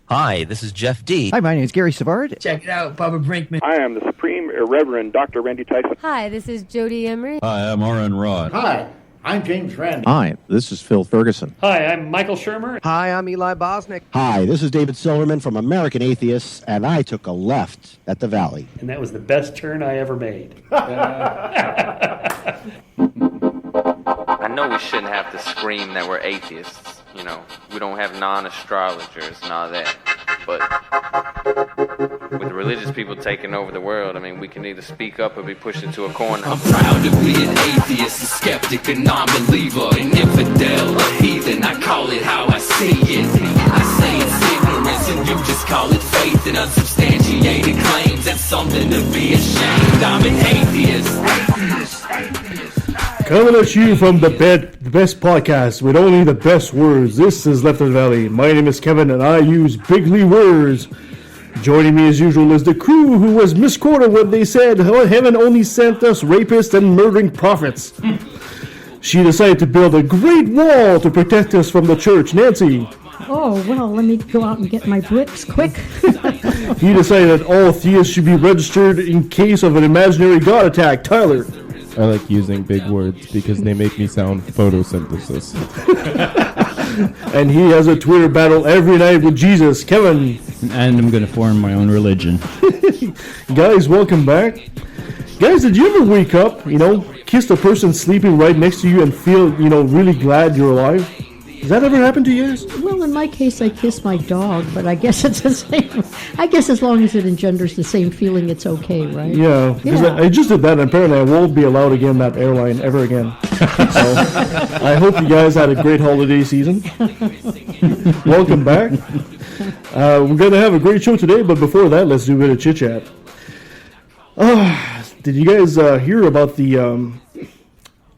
Hi, this is Jeff D. Hi, my name is Gary Savard. Check it out, Bubba Brinkman. I am the Supreme Irreverend Dr. Randy Tyson. Hi, this is Jody Emery. Hi, I'm R.N. Rod. Hi, I'm James Randi. Hi, this is Phil Ferguson. Hi, I'm Michael Shermer. Hi, I'm Eli Bosnick. Hi, this is David Silverman from American Atheists, and I took a left at the Valley. And that was the best turn I ever made. I know we shouldn't have to scream that we're atheists. You know, we don't have non-astrologers and all that. But with the religious people taking over the world, I mean, we can either speak up or be pushed into a corner. I'm proud to be an atheist, a skeptic, a non-believer, an infidel, a heathen. I call it how I see it. I say it's ignorance and you just call it faith and unsubstantiated claims. That's something to be ashamed. I'm an atheist. Coming at you from the best podcast with only the best words. This is Left of the Valley. My name is Kevin, and I use bigly words. Joining me as usual is the crew who was misquoted what they said. Heaven only sent us rapists and murdering prophets. She decided to build a great wall to protect us from the church. Nancy. Oh, well, let me go out and get my bricks quick. He decided that all theists should be registered in case of an imaginary god attack. Tyler. I like using big words because they make me sound photosynthesis. And he has a Twitter battle every night with Jesus. Kevin. And I'm going to form my own religion. Guys, welcome back. Guys, did you ever wake up, kiss the person sleeping right next to you and feel, really glad you're alive? Does that ever happen to you guys? Well, in my case, I kiss my dog, but I guess it's the same. I guess as long as it engenders the same feeling, it's okay, right? Yeah, because I just did that, and apparently I won't be allowed again that airline ever again. So I hope you guys had a great holiday season. Welcome back. We're going to have a great show today, but before that, let's do a bit of chit-chat. Did you guys hear about the...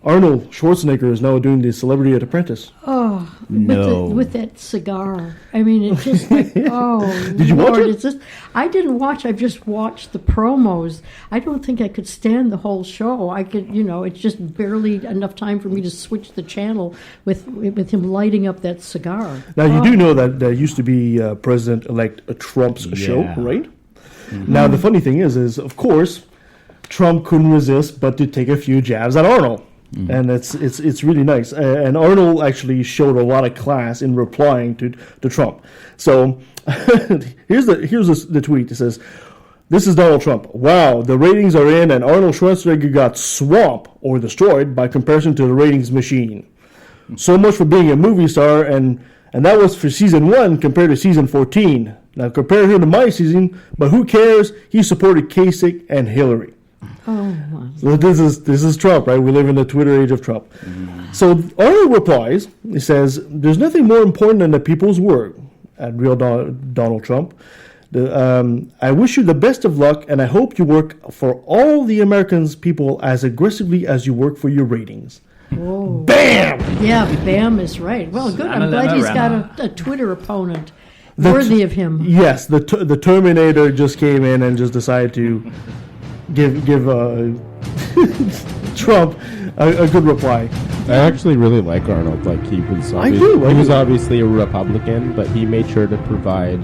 Arnold Schwarzenegger is now doing the Celebrity Apprentice. Oh, no. with that cigar. I mean, it's just like, oh. Did you watch it? It's just, I didn't watch. I just watched the promos. I don't think I could stand the whole show. I could, it's just barely enough time for me to switch the channel with him lighting up that cigar. Now, you do know that there used to be President-elect Trump's show, right? Mm-hmm. Now, the funny thing is, of course, Trump couldn't resist but to take a few jabs at Arnold. Mm-hmm. And it's really nice. And Arnold actually showed a lot of class in replying to Trump. So here's the tweet. It says, "This is Donald Trump. Wow, the ratings are in, and Arnold Schwarzenegger got swamped or destroyed by comparison to the ratings machine. So much for being a movie star, and that was for season 1 compared to season 14. Now compare him to my season, but who cares? He supported Kasich and Hillary." Oh, wow. So this is Trump, right? We live in the Twitter age of Trump. Mm. So Arnold replies, he says, "There's nothing more important than the people's word," at real Donald Trump. "I wish you the best of luck, and I hope you work for all the Americans people as aggressively as you work for your ratings." Whoa. Bam! Yeah, bam is right. Well, good. I'm glad he's got a Twitter opponent worthy of him. Yes, the Terminator just came in and just decided to give Trump a good reply. I actually really like Arnold. He was obviously a Republican, but he made sure to provide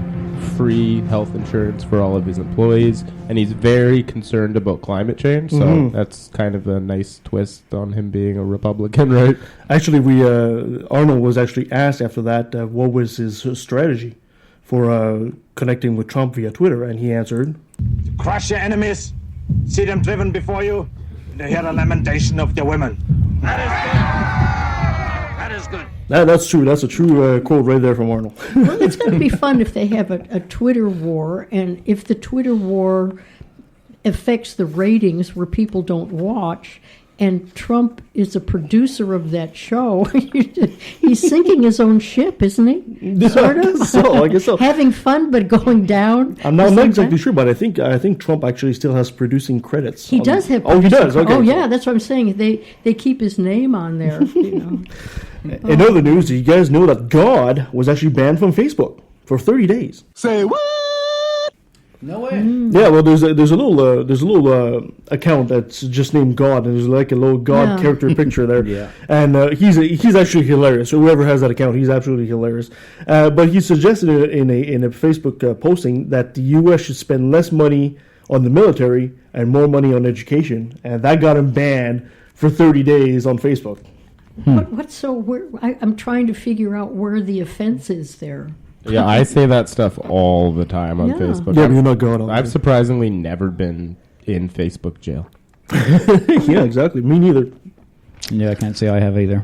free health insurance for all of his employees, and he's very concerned about climate change, so that's kind of a nice twist on him being a Republican, right? Actually, Arnold was actually asked after that what was his strategy for connecting with Trump via Twitter, and he answered, "Crush your enemies, see them driven before you, and hear the lamentation of their women." That is good. That's true. That's a true quote right there from Arnold. Well, it's going to be fun if they have a Twitter war, and if the Twitter war affects the ratings where people don't watch, and Trump is a producer of that show. He's sinking his own ship, isn't he? Sort of. I guess so. Having fun, but going down. I'm not exactly sure, but I think Trump actually still has producing credits. He does have. Oh, he does. Okay. Oh, yeah. That's what I'm saying. They keep his name on there. In other news, do you guys know that God was actually banned from Facebook for 30 days? Say what? No way. Yeah, well, there's a little account that's just named God, and there's like a little God character picture there. Yeah. And he's actually hilarious. So whoever has that account, he's absolutely hilarious. But he suggested in a Facebook posting that the U.S. should spend less money on the military and more money on education, and that got him banned for 30 days on Facebook. I'm trying to figure out where the offense is there. Yeah, I say that stuff all the time on Facebook. Yeah, but you're not going on. I've surprisingly never been in Facebook jail. Yeah, exactly. Me neither. Yeah, I can't say I have either.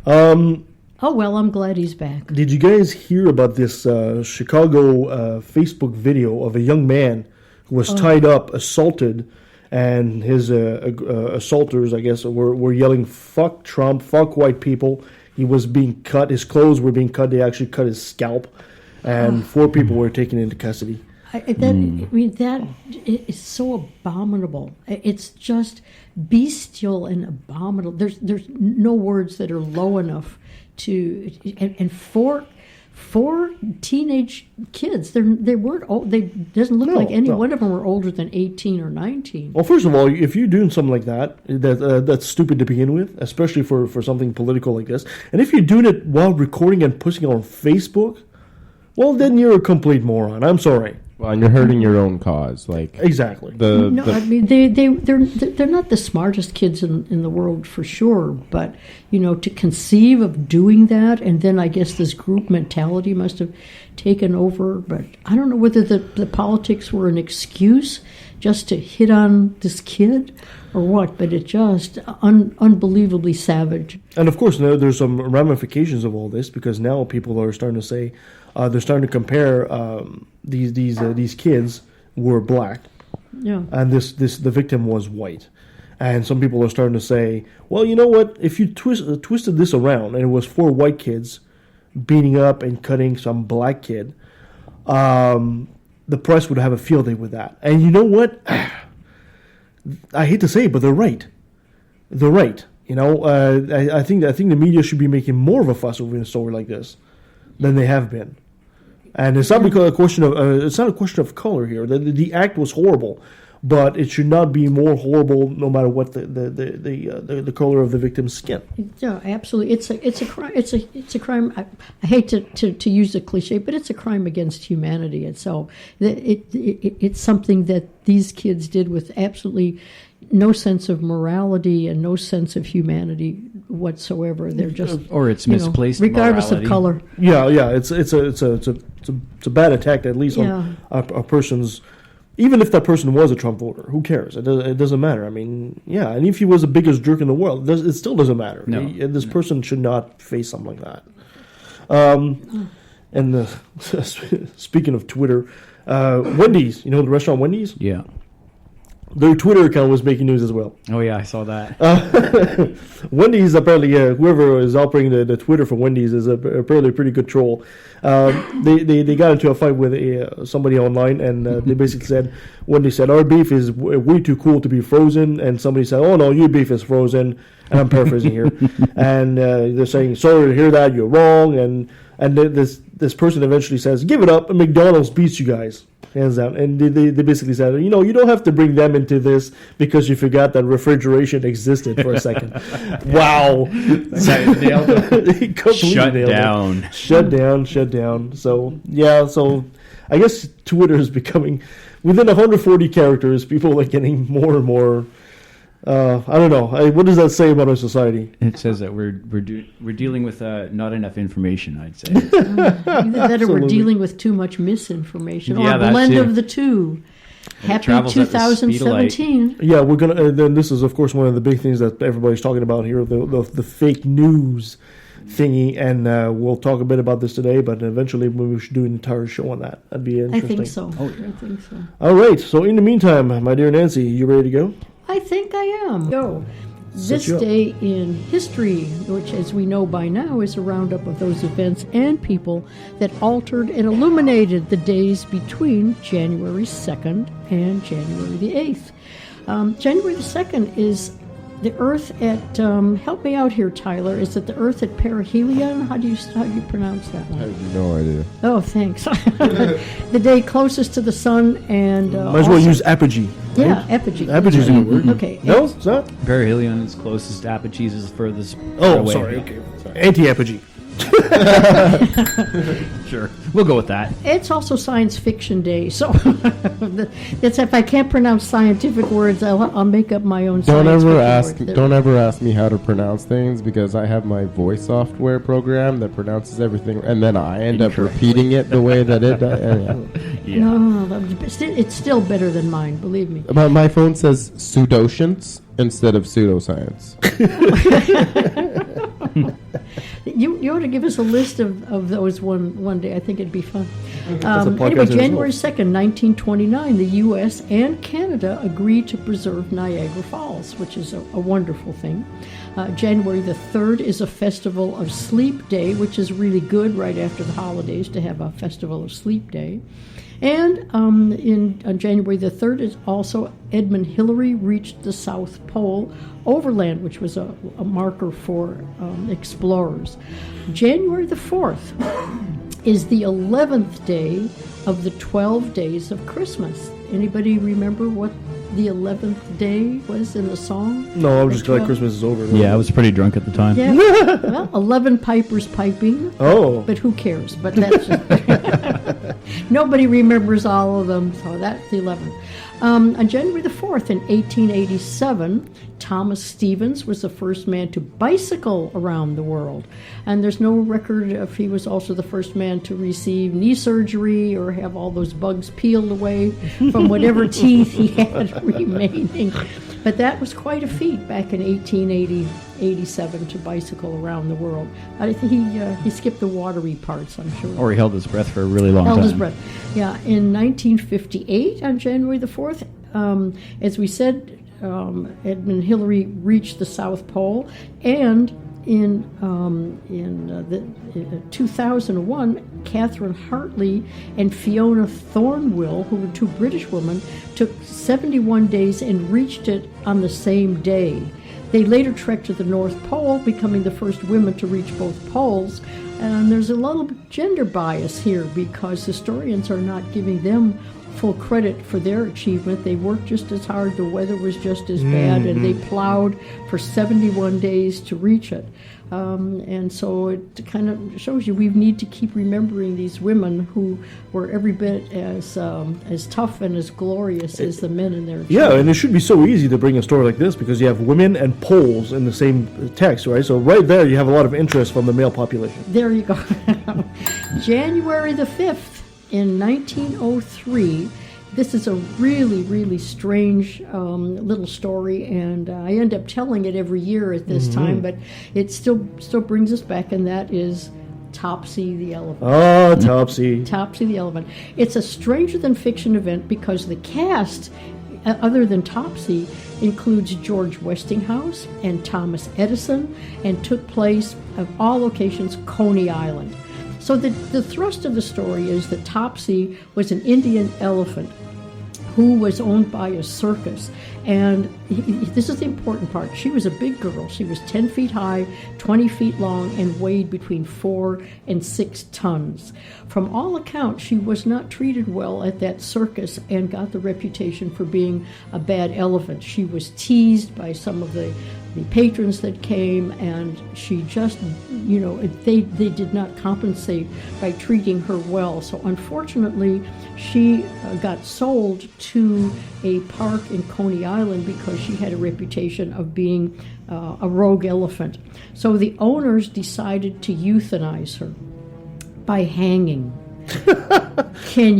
Oh, well, I'm glad he's back. Did you guys hear about this Chicago Facebook video of a young man who was tied up, assaulted, and his assaulters, I guess, were yelling, "Fuck Trump, fuck white people." He was being cut. His clothes were being cut. They actually cut his scalp. And 4 people were taken into custody. That is so abominable. It's just bestial and abominable. There's no words that are low enough to. And four teenage kids. They weren't old. They doesn't look like any one of them were older than 18 or 19. Well, first of all, if you're doing something like that's stupid to begin with, especially for something political like this. And if you're doing it while recording and posting it on Facebook, well, then you're a complete moron. I'm sorry. Well, and you're hurting your own cause, like exactly. I mean they're not the smartest kids in the world for sure, but to conceive of doing that, and then I guess this group mentality must have taken over. But I don't know whether the politics were an excuse just to hit on this kid or what. But it just unbelievably savage. And of course, now there's some ramifications of all this, because now people are starting to say. They're starting to compare these kids were black, and the victim was white, and some people are starting to say, well, you know what? If you twisted this around and it was 4 white kids beating up and cutting some black kid, the press would have a field day with that. And you know what? I hate to say it, but they're right. They're right. I think the media should be making more of a fuss over a story like this than they have been. And it's not because it's not a question of color here. The act was horrible, but it should not be more horrible no matter what the color of the victim's skin. Yeah, absolutely. It's a crime. It's a crime. I hate to use a cliche, but it's a crime against humanity. And so it's something that these kids did with absolutely no sense of morality and no sense of humanity whatsoever. They're just it's misplaced, regardless morality. of color. Yeah. It's a bad attack, at least on a person's. Even if that person was a Trump voter, who cares? It doesn't matter. I mean, yeah, and if he was the biggest jerk in the world, it still doesn't matter. No. This person should not face something like that. And speaking of Twitter, Wendy's, the restaurant Wendy's? Yeah. Their Twitter account was making news as well. Oh, yeah, I saw that. Wendy's, apparently, whoever is operating the Twitter for Wendy's is apparently a pretty good troll. They got into a fight with somebody online, and they basically said, Wendy's said, our beef is way too cool to be frozen, and somebody said, oh, no, your beef is frozen, and I'm paraphrasing here. And they're saying, sorry to hear that, you're wrong, and this person eventually says, give it up, and McDonald's beats you guys. Hands down. And they basically said, you don't have to bring them into this because you forgot that refrigeration existed for a second. Wow. Nailed it. Shut down. So, yeah, I guess Twitter is becoming, within 140 characters, people are getting more and more, I don't know. What does that say about our society? It says that we're dealing with not enough information, I'd say. Either that or we're dealing with too much misinformation, or a blend of the two. Happy 2017. Yeah, we're gonna. Then this is, of course, one of the big things that everybody's talking about here: the fake news thingy, and we'll talk a bit about this today. But eventually, we should do an entire show on that. That'd be interesting. I think so. I think so. All right. So in the meantime, my dear Nancy, you ready to go? I think I am. Go. This day in history, which as we know by now is a roundup of those events and people that altered and illuminated the days between January 2nd and January the 8th. January the 2nd is The Earth at help me out here, Tyler. Is it the Earth at perihelion? How do you pronounce that one? I have no idea. Oh, thanks. The day closest to the sun, and might as well use apogee. Yeah, right? apogee. Apogee is a good word. Okay. No, it's not. Perihelion is closest. Apogees is furthest. Oh, away. sorry. Okay, anti-apogee. Sure, we'll go with that. It's also Science Fiction Day, so that's if I can't pronounce scientific words, I'll make up my own. Don't science ever fiction ask. words. Don't ever ask me how to pronounce things because I have my voice software program that pronounces everything, and then I end up repeating it the way that it does. Yeah. No, it's still better than mine. Believe me. But my phone says pseudoscience instead of pseudoscience. You ought to give us a list of those one day. I think it'd be fun. That's a podcast Anyway, as well. January 2nd, 1929, the U.S. and Canada agreed to preserve Niagara Falls, which is a wonderful thing. January the 3rd is a festival of Sleep Day, which is really good right after the holidays to have a festival of Sleep Day. And on January the 3rd is also Edmund Hillary reached the South Pole overland, which was a marker for explorers. January the 4th is the 11th day of the 12 days of Christmas. Anybody remember what the 11th day was in the song? No, I'm just glad Christmas is over. Yeah, I was pretty drunk at the time. Yeah, well, 11 pipers piping. Oh. But who cares? But that's just nobody remembers all of them, so that's the 11th. On January the 4th in 1887, Thomas Stevens was the first man to bicycle around the world. And there's no record if he was also the first man to receive knee surgery or have all those bugs peeled away from whatever teeth he had remaining. But that was quite a feat back in 1887 to bicycle around the world. I think he skipped the watery parts, I'm sure. Or he held his breath for a really long time. Held his breath. Yeah, in 1958, on January the 4th, as we said, Edmund Hillary reached the South Pole, and in 2001, Catherine Hartley and Fiona Thornwell, who were two British women, took 71 days and reached it on the same day. They later trekked to the North Pole, becoming the first women to reach both poles. And there's a little gender bias here because historians are not giving them full credit for their achievement. They worked just as hard, the weather was just as bad, and they plowed for 71 days to reach it. And so it kind of shows you we need to keep remembering these women who were every bit as tough and as glorious as the men in their achievement. Yeah, and it should be so easy to bring a story like this because you have women and poles in the same text, right? So right there you have a lot of interest from the male population. There you go. January the 5th. In 1903, this is a really, really strange little story, and I end up telling it every year at this time, but it still brings us back, and that is Topsy the elephant. Oh, Topsy. Topsy the elephant. It's a stranger-than-fiction event because the cast, other than Topsy, includes George Westinghouse and Thomas Edison, and took place at all locations, Coney Island. So the thrust of the story is that Topsy was an Indian elephant who was owned by a circus. And this is the important part. She was a big girl. She was 10 feet high, 20 feet long, and weighed between 4 and 6 tons. From all accounts, she was not treated well at that circus and got the reputation for being a bad elephant. She was teased by some of the patrons that came, and she just, they did not compensate by treating her well. So unfortunately, she got sold to a park in Coney Island because she had a reputation of being a rogue elephant. So the owners decided to euthanize her by hanging.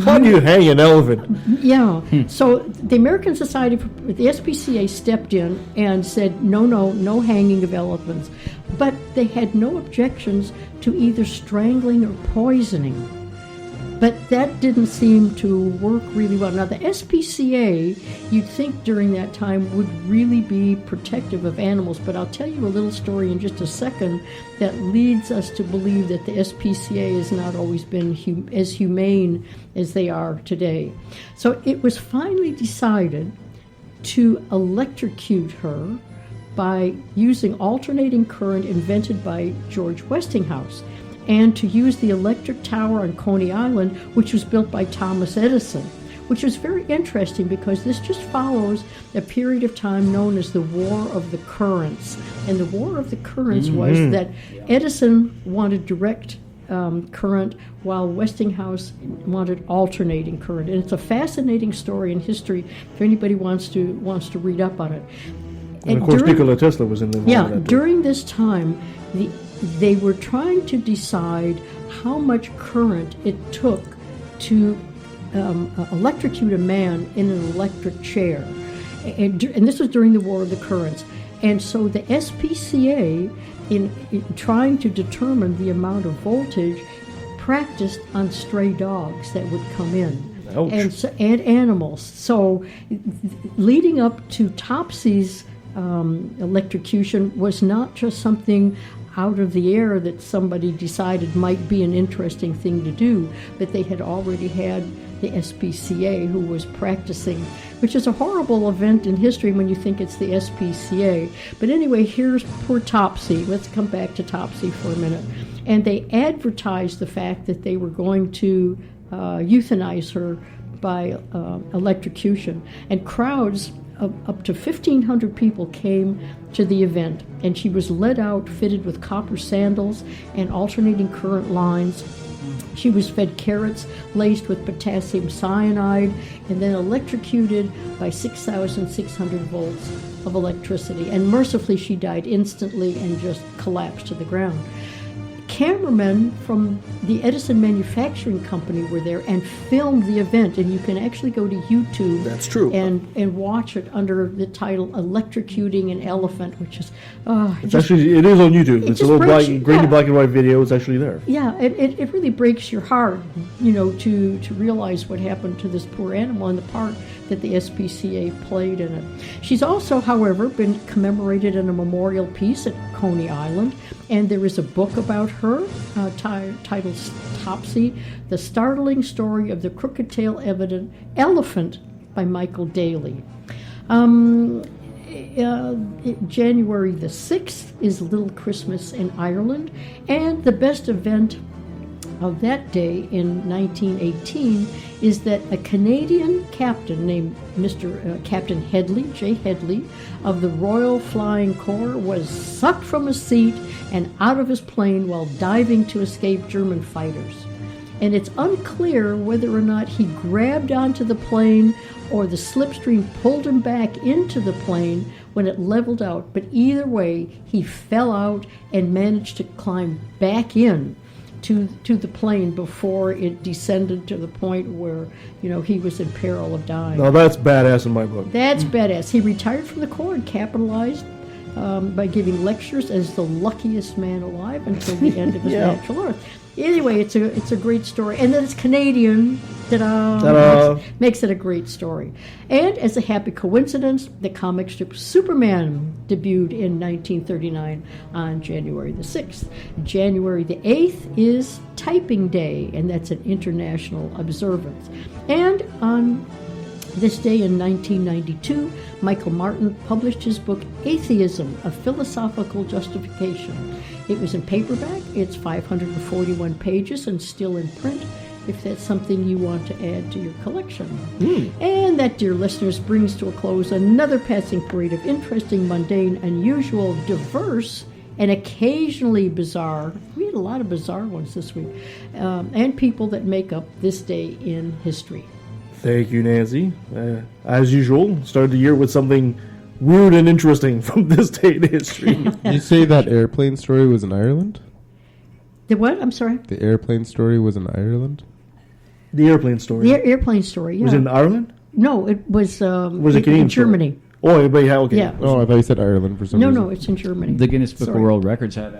How do you hang an elephant? Yeah. So the American Society, the SPCA stepped in and said, no hanging of elephants. But they had no objections to either strangling or poisoning. But that didn't seem to work really well. Now, the SPCA, you'd think during that time, would really be protective of animals, but I'll tell you a little story in just a second that leads us to believe that the SPCA has not always been as humane as they are today. So it was finally decided to electrocute her by using alternating current invented by George Westinghouse, and to use the electric tower on Coney Island, which was built by Thomas Edison, which was very interesting because this just follows a period of time known as the War of the Currents. And the War of the Currents was that Edison wanted direct current, while Westinghouse wanted alternating current. And it's a fascinating story in history if anybody wants to read up on it. And of course, Nikola Tesla was in the during this time, they were trying to decide how much current it took to electrocute a man in an electric chair. And this was during the War of the Currents. And so the SPCA, in trying to determine the amount of voltage, practiced on stray dogs that would come in. And animals. So leading up to Topsy's electrocution was not just something out of the air that somebody decided might be an interesting thing to do, but they had already had the SPCA who was practicing, which is a horrible event in history when you think it's the SPCA. But anyway, here's poor Topsy. Let's come back to Topsy for a minute. And they advertised the fact that they were going to euthanize her by electrocution. And crowds of up to 1,500 people came to the event, and she was led out fitted with copper sandals and alternating current lines. She was fed carrots laced with potassium cyanide and then electrocuted by 6,600 volts of electricity. And mercifully, she died instantly and just collapsed to the ground. Cameramen from the Edison Manufacturing Company were there and filmed the event, and you can actually go to YouTube. That's true. And watch it under the title "Electrocuting an Elephant," which is it is on YouTube. It's a little grainy black and white video. It's actually there. Yeah, it really breaks your heart, to realize what happened to this poor animal and the part that the SPCA played in it. She's also, however, been commemorated in a memorial piece at Coney Island, and there is a book about her titled Topsy, The Startling Story of the Crooked-Tailed Elephant by Michael Daly. January the 6th is Little Christmas in Ireland, and the best event of that day in 1918 is that a Canadian captain named Captain Headley, J. Headley, of the Royal Flying Corps was sucked from his seat and out of his plane while diving to escape German fighters. And it's unclear whether or not he grabbed onto the plane or the slipstream pulled him back into the plane when it leveled out. But either way, he fell out and managed to climb back in to the plane before it descended to the point where, he was in peril of dying. Now that's badass in my book. That's badass. He retired from the Corps and capitalized by giving lectures as the luckiest man alive until the end of his natural earth. Anyway, it's a great story. And then it's Canadian. Ta-da! Makes it a great story. And as a happy coincidence, the comic strip Superman debuted in 1939 on January the 6th. January the 8th is Typing Day, and that's an international observance. And on this day in 1992, Michael Martin published his book Atheism, A Philosophical Justification. It was in paperback. It's 541 pages and still in print, if that's something you want to add to your collection. And that, dear listeners, brings to a close another passing parade of interesting, mundane, unusual, diverse, and occasionally bizarre. We had a lot of bizarre ones this week, and people that make up this day in history. Thank you, Nancy. As usual, started the year with something weird and interesting from this day in history. You say that airplane story was in Ireland? The what? I'm sorry? The airplane story was in Ireland? The airplane story? The airplane story, yeah. Was it in Ireland? No, it was, in Germany. Oh, but yeah, okay. Yeah. Oh, I thought you said Ireland for some reason. No, it's in Germany. The Guinness Book of World Records had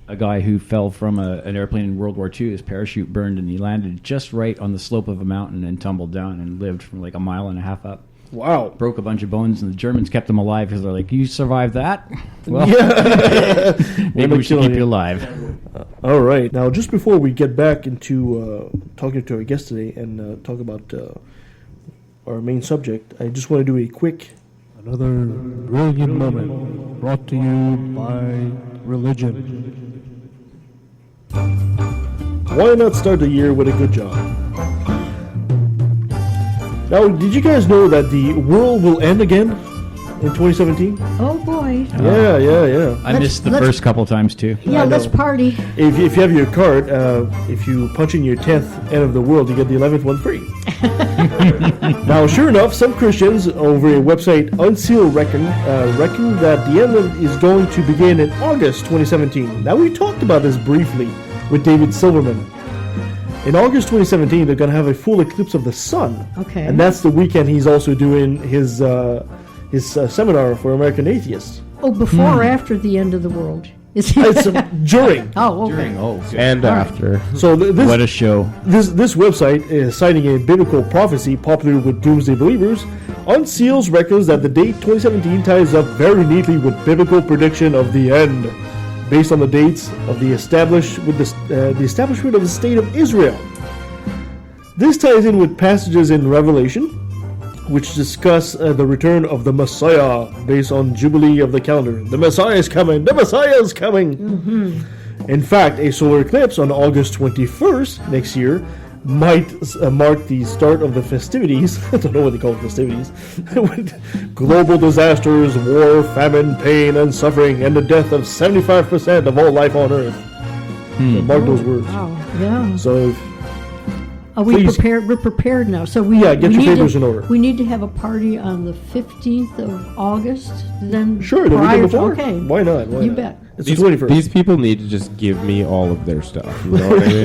a guy who fell from an airplane in World War II. His parachute burned, and he landed just right on the slope of a mountain and tumbled down and lived from like a mile and a half up. Wow. Broke a bunch of bones, and the Germans kept him alive because they're like, you survived that? Well, maybe we should keep you alive. All right. Now, just before we get back into talking to our guest today and talk about our main subject, I just want to do a quick Another brilliant moment brought to you by religion. Why not start the year with a good job? Now, did you guys know that the world will end again in 2017? Oh boy. Yeah. I missed the first couple times too. Yeah, let's party. If you have your card, if you punch in your 10th end of the world, you get the 11th one free. Now, sure enough, some Christians over a website Unseal reckon that the end is going to begin in August 2017. Now, we talked about this briefly with David Silverman. In August 2017, they're going to have a full eclipse of the sun. Okay. And that's the weekend he's also doing his seminar for American atheists. Oh, before or after the end of the world? Is It's during. Oh, okay. During, And after. So what a show. This website is citing a biblical prophecy popular with doomsday believers. Unseals reckons that the date 2017 ties up very neatly with biblical prediction of the end, based on the dates of the establishment of the state of Israel. This ties in with passages in Revelation, which discuss the return of the Messiah based on Jubilee of the calendar. The Messiah is coming! The Messiah is coming! Mm-hmm. In fact, a solar eclipse on August 21st next year might mark the start of the festivities. I don't know what they call it, festivities. With global disasters, war, famine, pain, and suffering, and the death of 75% of all life on Earth. So mark those words. Wow, yeah. So, Are we prepared? We're prepared now. So get your papers in order. We need to have a party on the 15th of August. Then Sure, the weekend before. Okay. Why not? You bet. It's the 21st. These people need to just give me all of their stuff. You know what I mean?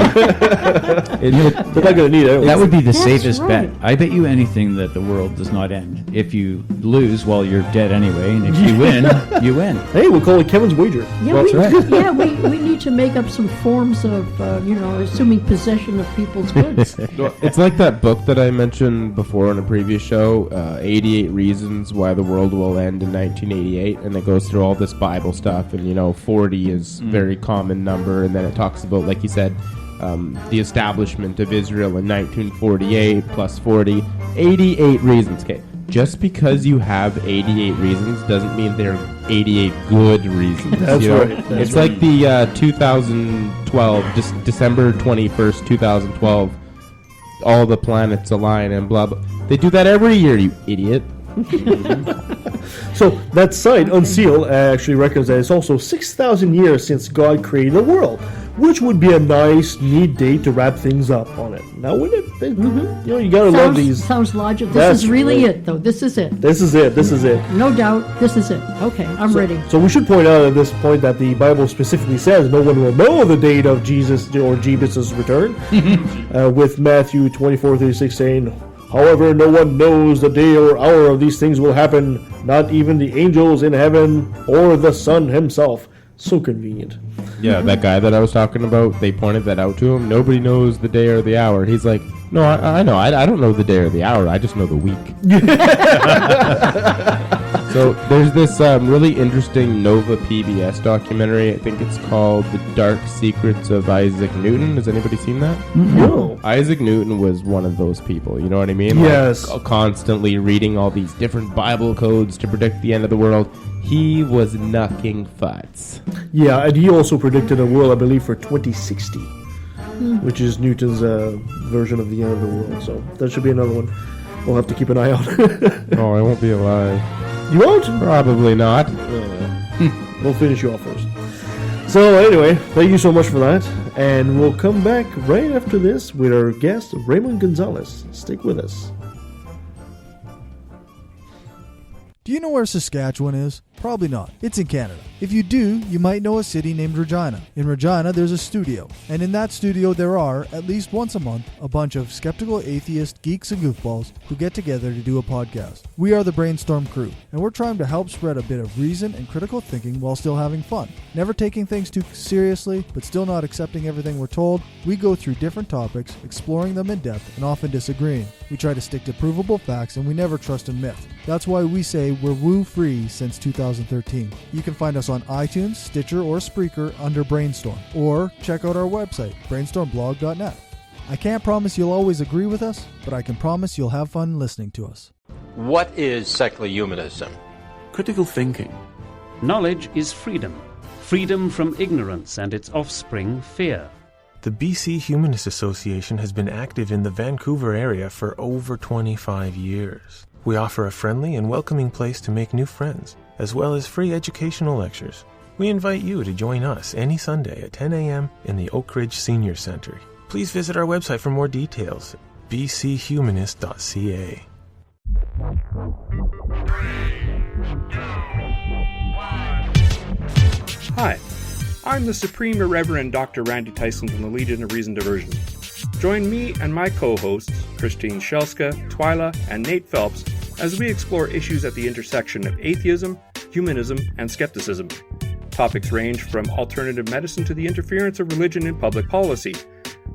They're not going to need it. That would be the That's safest right. bet. I bet you anything that the world does not end. If you lose, well, you're dead anyway, and if you win, you win. Hey, we'll call it Kevin's wager. Yeah, we need to make up some forms of, assuming possession of people's goods. It's like that book that I mentioned before in a previous show, 88 Reasons Why the World Will End in 1988, and it goes through all this Bible stuff, and 40 is very common number, and then it talks about, like you said, the establishment of Israel in 1948 plus 40, 88 reasons. Okay, just because you have 88 reasons doesn't mean they're 88 good reasons. That's right. It's like the 2012, just December 21st, 2012, all the planets align and blah blah. They do that every year, you idiot. So that site, Unseal, actually reckons that it's also 6,000 years since God created the world, which would be a nice, neat date to wrap things up on it. Now, wouldn't it? You gotta love these. Sounds logical. That's This is really right. it, though. This is it. This is it. No doubt, this is it. Okay, I'm ready. So we should point out at this point that the Bible specifically says no one will know the date of Jesus or Jeebus' return, with Matthew 24:36 saying, however, no one knows the day or hour of these things will happen, not even the angels in heaven or the Son himself. So convenient. Yeah, that guy that I was talking about, they pointed that out to him. Nobody knows the day or the hour. He's like, no, I know. I don't know the day or the hour. I just know the week. So there's this really interesting Nova PBS documentary. I think it's called The Dark Secrets of Isaac Newton. Has anybody seen that? No. Isaac Newton was one of those people. You know what I mean? Yes. Like, constantly reading all these different Bible codes to predict the end of the world. He was knucking futs. Yeah, and he also predicted a world, I believe, for 2060, which is Newton's version of the end of the world. So that should be another one we'll have to keep an eye on. Oh, I won't be alive. You won't? Probably not. We'll finish you off first. So anyway, thank you so much for that. And we'll come back right after this with our guest, Raymond Gonzales. Stick with us. Do you know where Saskatchewan is? Probably not. It's in Canada. If you do, you might know a city named Regina. In Regina, there's a studio. And in that studio, there are, at least once a month, a bunch of skeptical atheist geeks and goofballs who get together to do a podcast. We are the Brainstorm Crew, and we're trying to help spread a bit of reason and critical thinking while still having fun. Never taking things too seriously, but still not accepting everything we're told, we go through different topics, exploring them in depth and often disagreeing. We try to stick to provable facts, and we never trust in myth. That's why we say we're woo-free since 2013. You can find us on iTunes, Stitcher, or Spreaker under Brainstorm, or check out our website, brainstormblog.net. I can't promise you'll always agree with us, but I can promise you'll have fun listening to us. What is secular humanism? Critical thinking. Knowledge is freedom. Freedom from ignorance and its offspring, fear. The BC Humanist Association has been active in the Vancouver area for over 25 years. We offer a friendly and welcoming place to make new friends, as well as free educational lectures. We invite you to join us any Sunday at 10 a.m. in the Oak Ridge Senior Center. Please visit our website for more details, bchumanist.ca. Hi, I'm the Supreme Irreverend Dr. Randy Tyson from the Legion of Reason Diversion. Join me and my co-hosts, Christine Shelska, Twyla, and Nate Phelps, as we explore issues at the intersection of atheism, humanism, and skepticism. Topics range from alternative medicine to the interference of religion in public policy.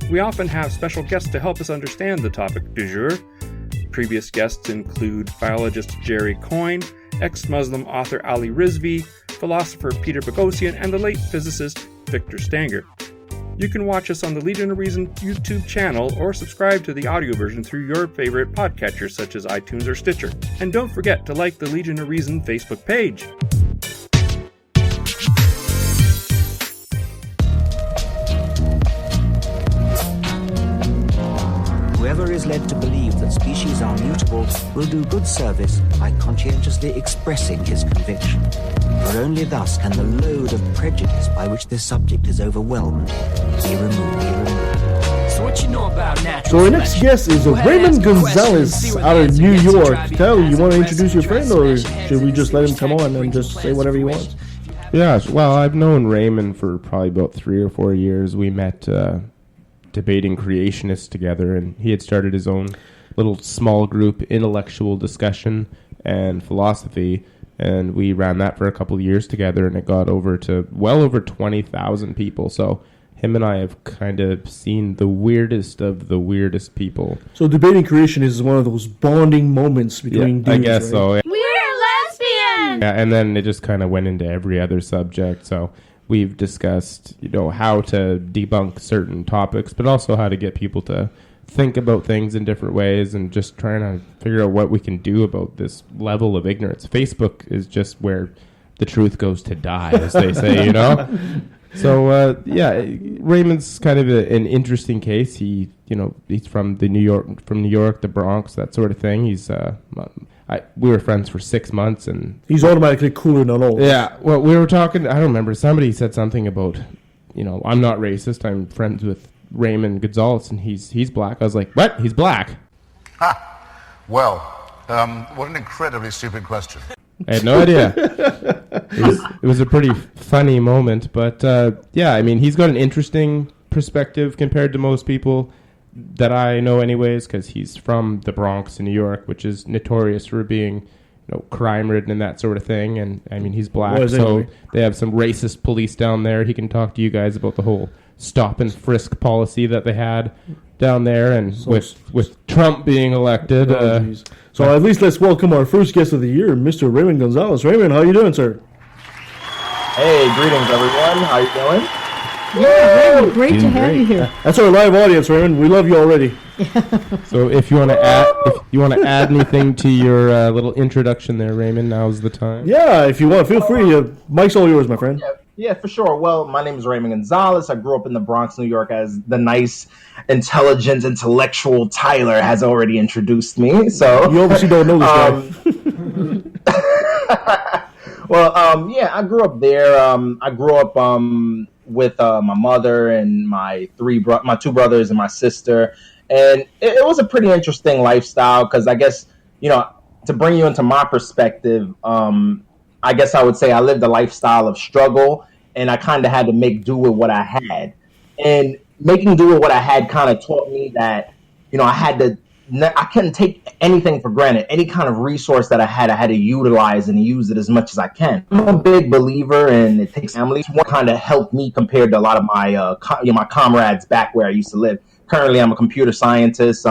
We often have special guests to help us understand the topic du jour. Previous guests include biologist Jerry Coyne, ex-Muslim author Ali Rizvi, philosopher Peter Boghossian, and the late physicist Victor Stanger. You can watch us on the Legion of Reason YouTube channel or subscribe to the audio version through your favorite podcatchers such as iTunes or Stitcher. And don't forget to like the Legion of Reason Facebook page. Whoever is led to believe that species are mutable will do good service by conscientiously expressing his conviction. For only thus can the load of prejudice by which this subject is overwhelmed be removed. So what you know about natural So our next guest is Raymond Gonzales out of New York. Tell, you want to introduce your friend, or should we just let him come on and just say whatever he wants? Yeah, well, I've known Raymond for probably about 3 or 4 years. We met debating creationists together, and he had started his own little small group, intellectual discussion and philosophy, and we ran that for a couple of years together, and it got over to well over 20,000 people. So him and I have kind of seen the weirdest of the weirdest people. So debating creation is one of those bonding moments between dudes, I guess right? so. We're lesbian! Yeah, and then it just kind of went into every other subject. So we've discussed, how to debunk certain topics, but also how to get people to think about things in different ways, and just trying to figure out what we can do about this level of ignorance. Facebook is just where the truth goes to die, as they say, So, Raymond's kind of an interesting case. He's from New York, the Bronx, that sort of thing. We were friends for 6 months, and he's automatically cooler than all. Yeah, well, we were talking. I don't remember. Somebody said something about, I'm not racist. I'm friends with Raymond Gonzales, and he's black. I was like, what? He's black? Ha! Well, what an incredibly stupid question. I had no idea. It was a pretty funny moment, but he's got an interesting perspective compared to most people that I know anyways, because he's from the Bronx in New York, which is notorious for being crime-ridden and that sort of thing, and he's black, so they have some racist police down there. He can talk to you guys about the whole stop and frisk policy that they had down there, and with Trump being elected. So at least let's welcome our first guest of the year, Mr. Raymond Gonzales. Raymond, how you doing, sir? Hey, greetings, everyone. How you doing? Yeah, Raymond, great to have you here. That's our live audience, Raymond. We love you already. So if you want to add anything to your little introduction there, Raymond, now's the time. Yeah, if you want, feel free. Mike's all yours, my friend. Yeah, for sure. Well, my name is Raymond Gonzales. I grew up in the Bronx, New York, as the nice, intelligent, intellectual Tyler has already introduced me. So you obviously don't know this guy. Well, I grew up there. I grew up with my mother and my two brothers and my sister, and it was a pretty interesting lifestyle because I guess to bring you into my perspective, I guess I would say I lived a lifestyle of struggle, and I kind of had to make do with what I had. And making do with what I had kind of taught me that, I couldn't take anything for granted. Any kind of resource that I had to utilize and use it as much as I can. I'm a big believer in it takes family. One kind of helped me compared to a lot of my my comrades back where I used to live. Currently, I'm a computer scientist.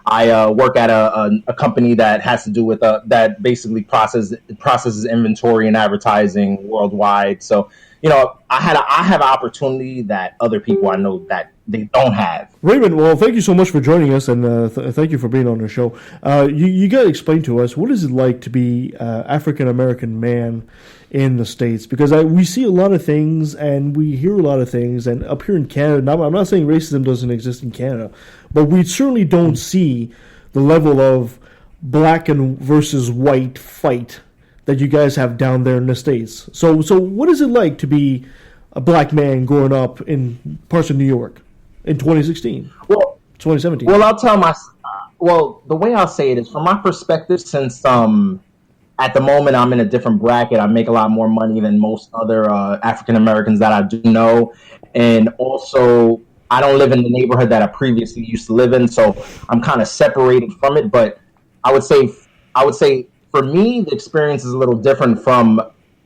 I work at a company that has to do with that basically processes inventory and advertising worldwide. So, I have an opportunity that other people I know that they don't have. Raymond, well, thank you so much for joining us, and thank you for being on the show. You got to explain to us, what is it like to be African-American man in the States? Because we see a lot of things, and we hear a lot of things, and up here in Canada, now, I'm not saying racism doesn't exist in Canada, but we certainly don't see the level of black and versus white fight that you guys have down there in the States. So what is it like to be a black man growing up in parts of New York in 2016? Well, 2017. Well, I'll tell the way I'll say it is, from my perspective, since at the moment I'm in a different bracket, I make a lot more money than most other African Americans that I do know, and also I don't live in the neighborhood that I previously used to live in, so I'm kind of separated from it. But I would say for me, the experience is a little different from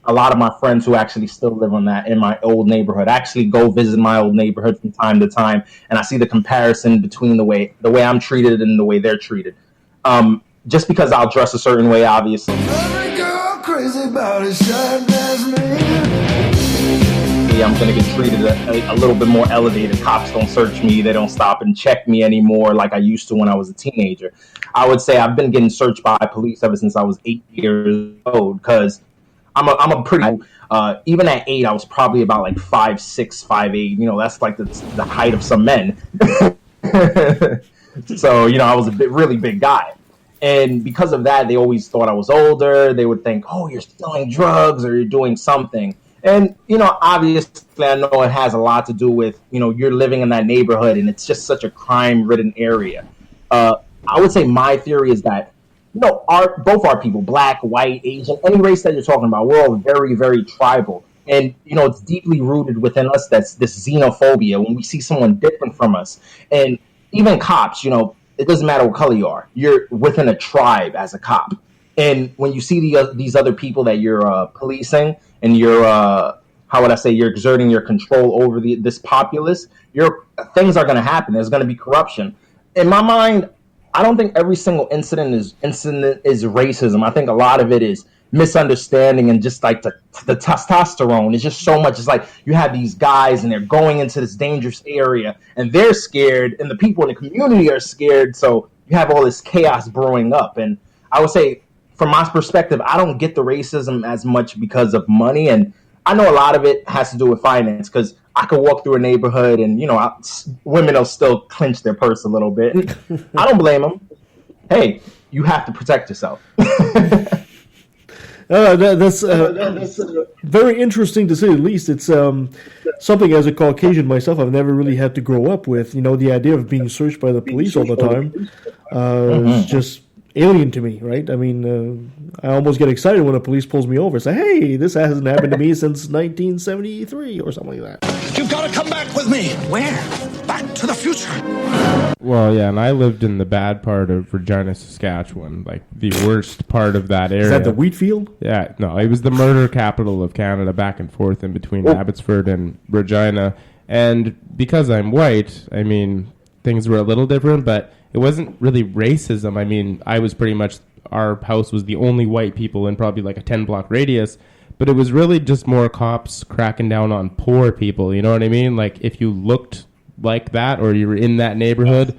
a lot of my friends who actually still live in my old neighborhood. I actually go visit my old neighborhood from time to time, and I see the comparison between the way I'm treated and the way they're treated. Just because I'll dress a certain way, obviously. I'm going to get treated a little bit more elevated. Cops don't search me. They don't stop and check me anymore like I used to when I was a teenager. I would say I've been getting searched by police ever since I was 8 years old, because I'm a pretty, even at 8, I was probably about like 5'6", 5'8". That's like the height of some men. So, I was a really big guy. And because of that, they always thought I was older. They would think, oh, you're selling drugs or you're doing something. And, obviously, I know it has a lot to do with, you're living in that neighborhood and it's just such a crime-ridden area. I would say my theory is that, both our people, black, white, Asian, any race that you're talking about, we're all very, very tribal. And, it's deeply rooted within us, that's this xenophobia when we see someone different from us. And even cops, it doesn't matter what color you are. You're within a tribe as a cop. And when you see these other people that you're policing, and you're, you're exerting your control over this populace, things are going to happen. There's going to be corruption. In my mind, I don't think every single incident is racism. I think a lot of it is misunderstanding and just like the testosterone is just so much. It's like you have these guys and they're going into this dangerous area and they're scared and the people in the community are scared. So you have all this chaos brewing up. And I would say, from my perspective, I don't get the racism as much because of money. And I know a lot of it has to do with finance, because I could walk through a neighborhood and, women will still clench their purse a little bit. And I don't blame them. Hey, you have to protect yourself. That's very interesting to say the least. It's something as a Caucasian myself I've never really had to grow up with. The idea of being searched by the police all the time is just alien to me, right? I mean, I almost get excited when a police pulls me over and say, hey, this hasn't happened to me since 1973 or something like that. You've got to come back with me. Where? Back to the future. Well, yeah, and I lived in the bad part of Regina, Saskatchewan, like the worst part of that area. Is that the wheat field? Yeah, no, it was the murder capital of Canada, back and forth in between Abbotsford and Regina. And because I'm white, I mean, things were a little different, but it wasn't really racism. I mean, our house was the only white people in probably like a 10-block radius, but it was really just more cops cracking down on poor people, you know what I mean? Like, if you looked like that or you were in that neighborhood,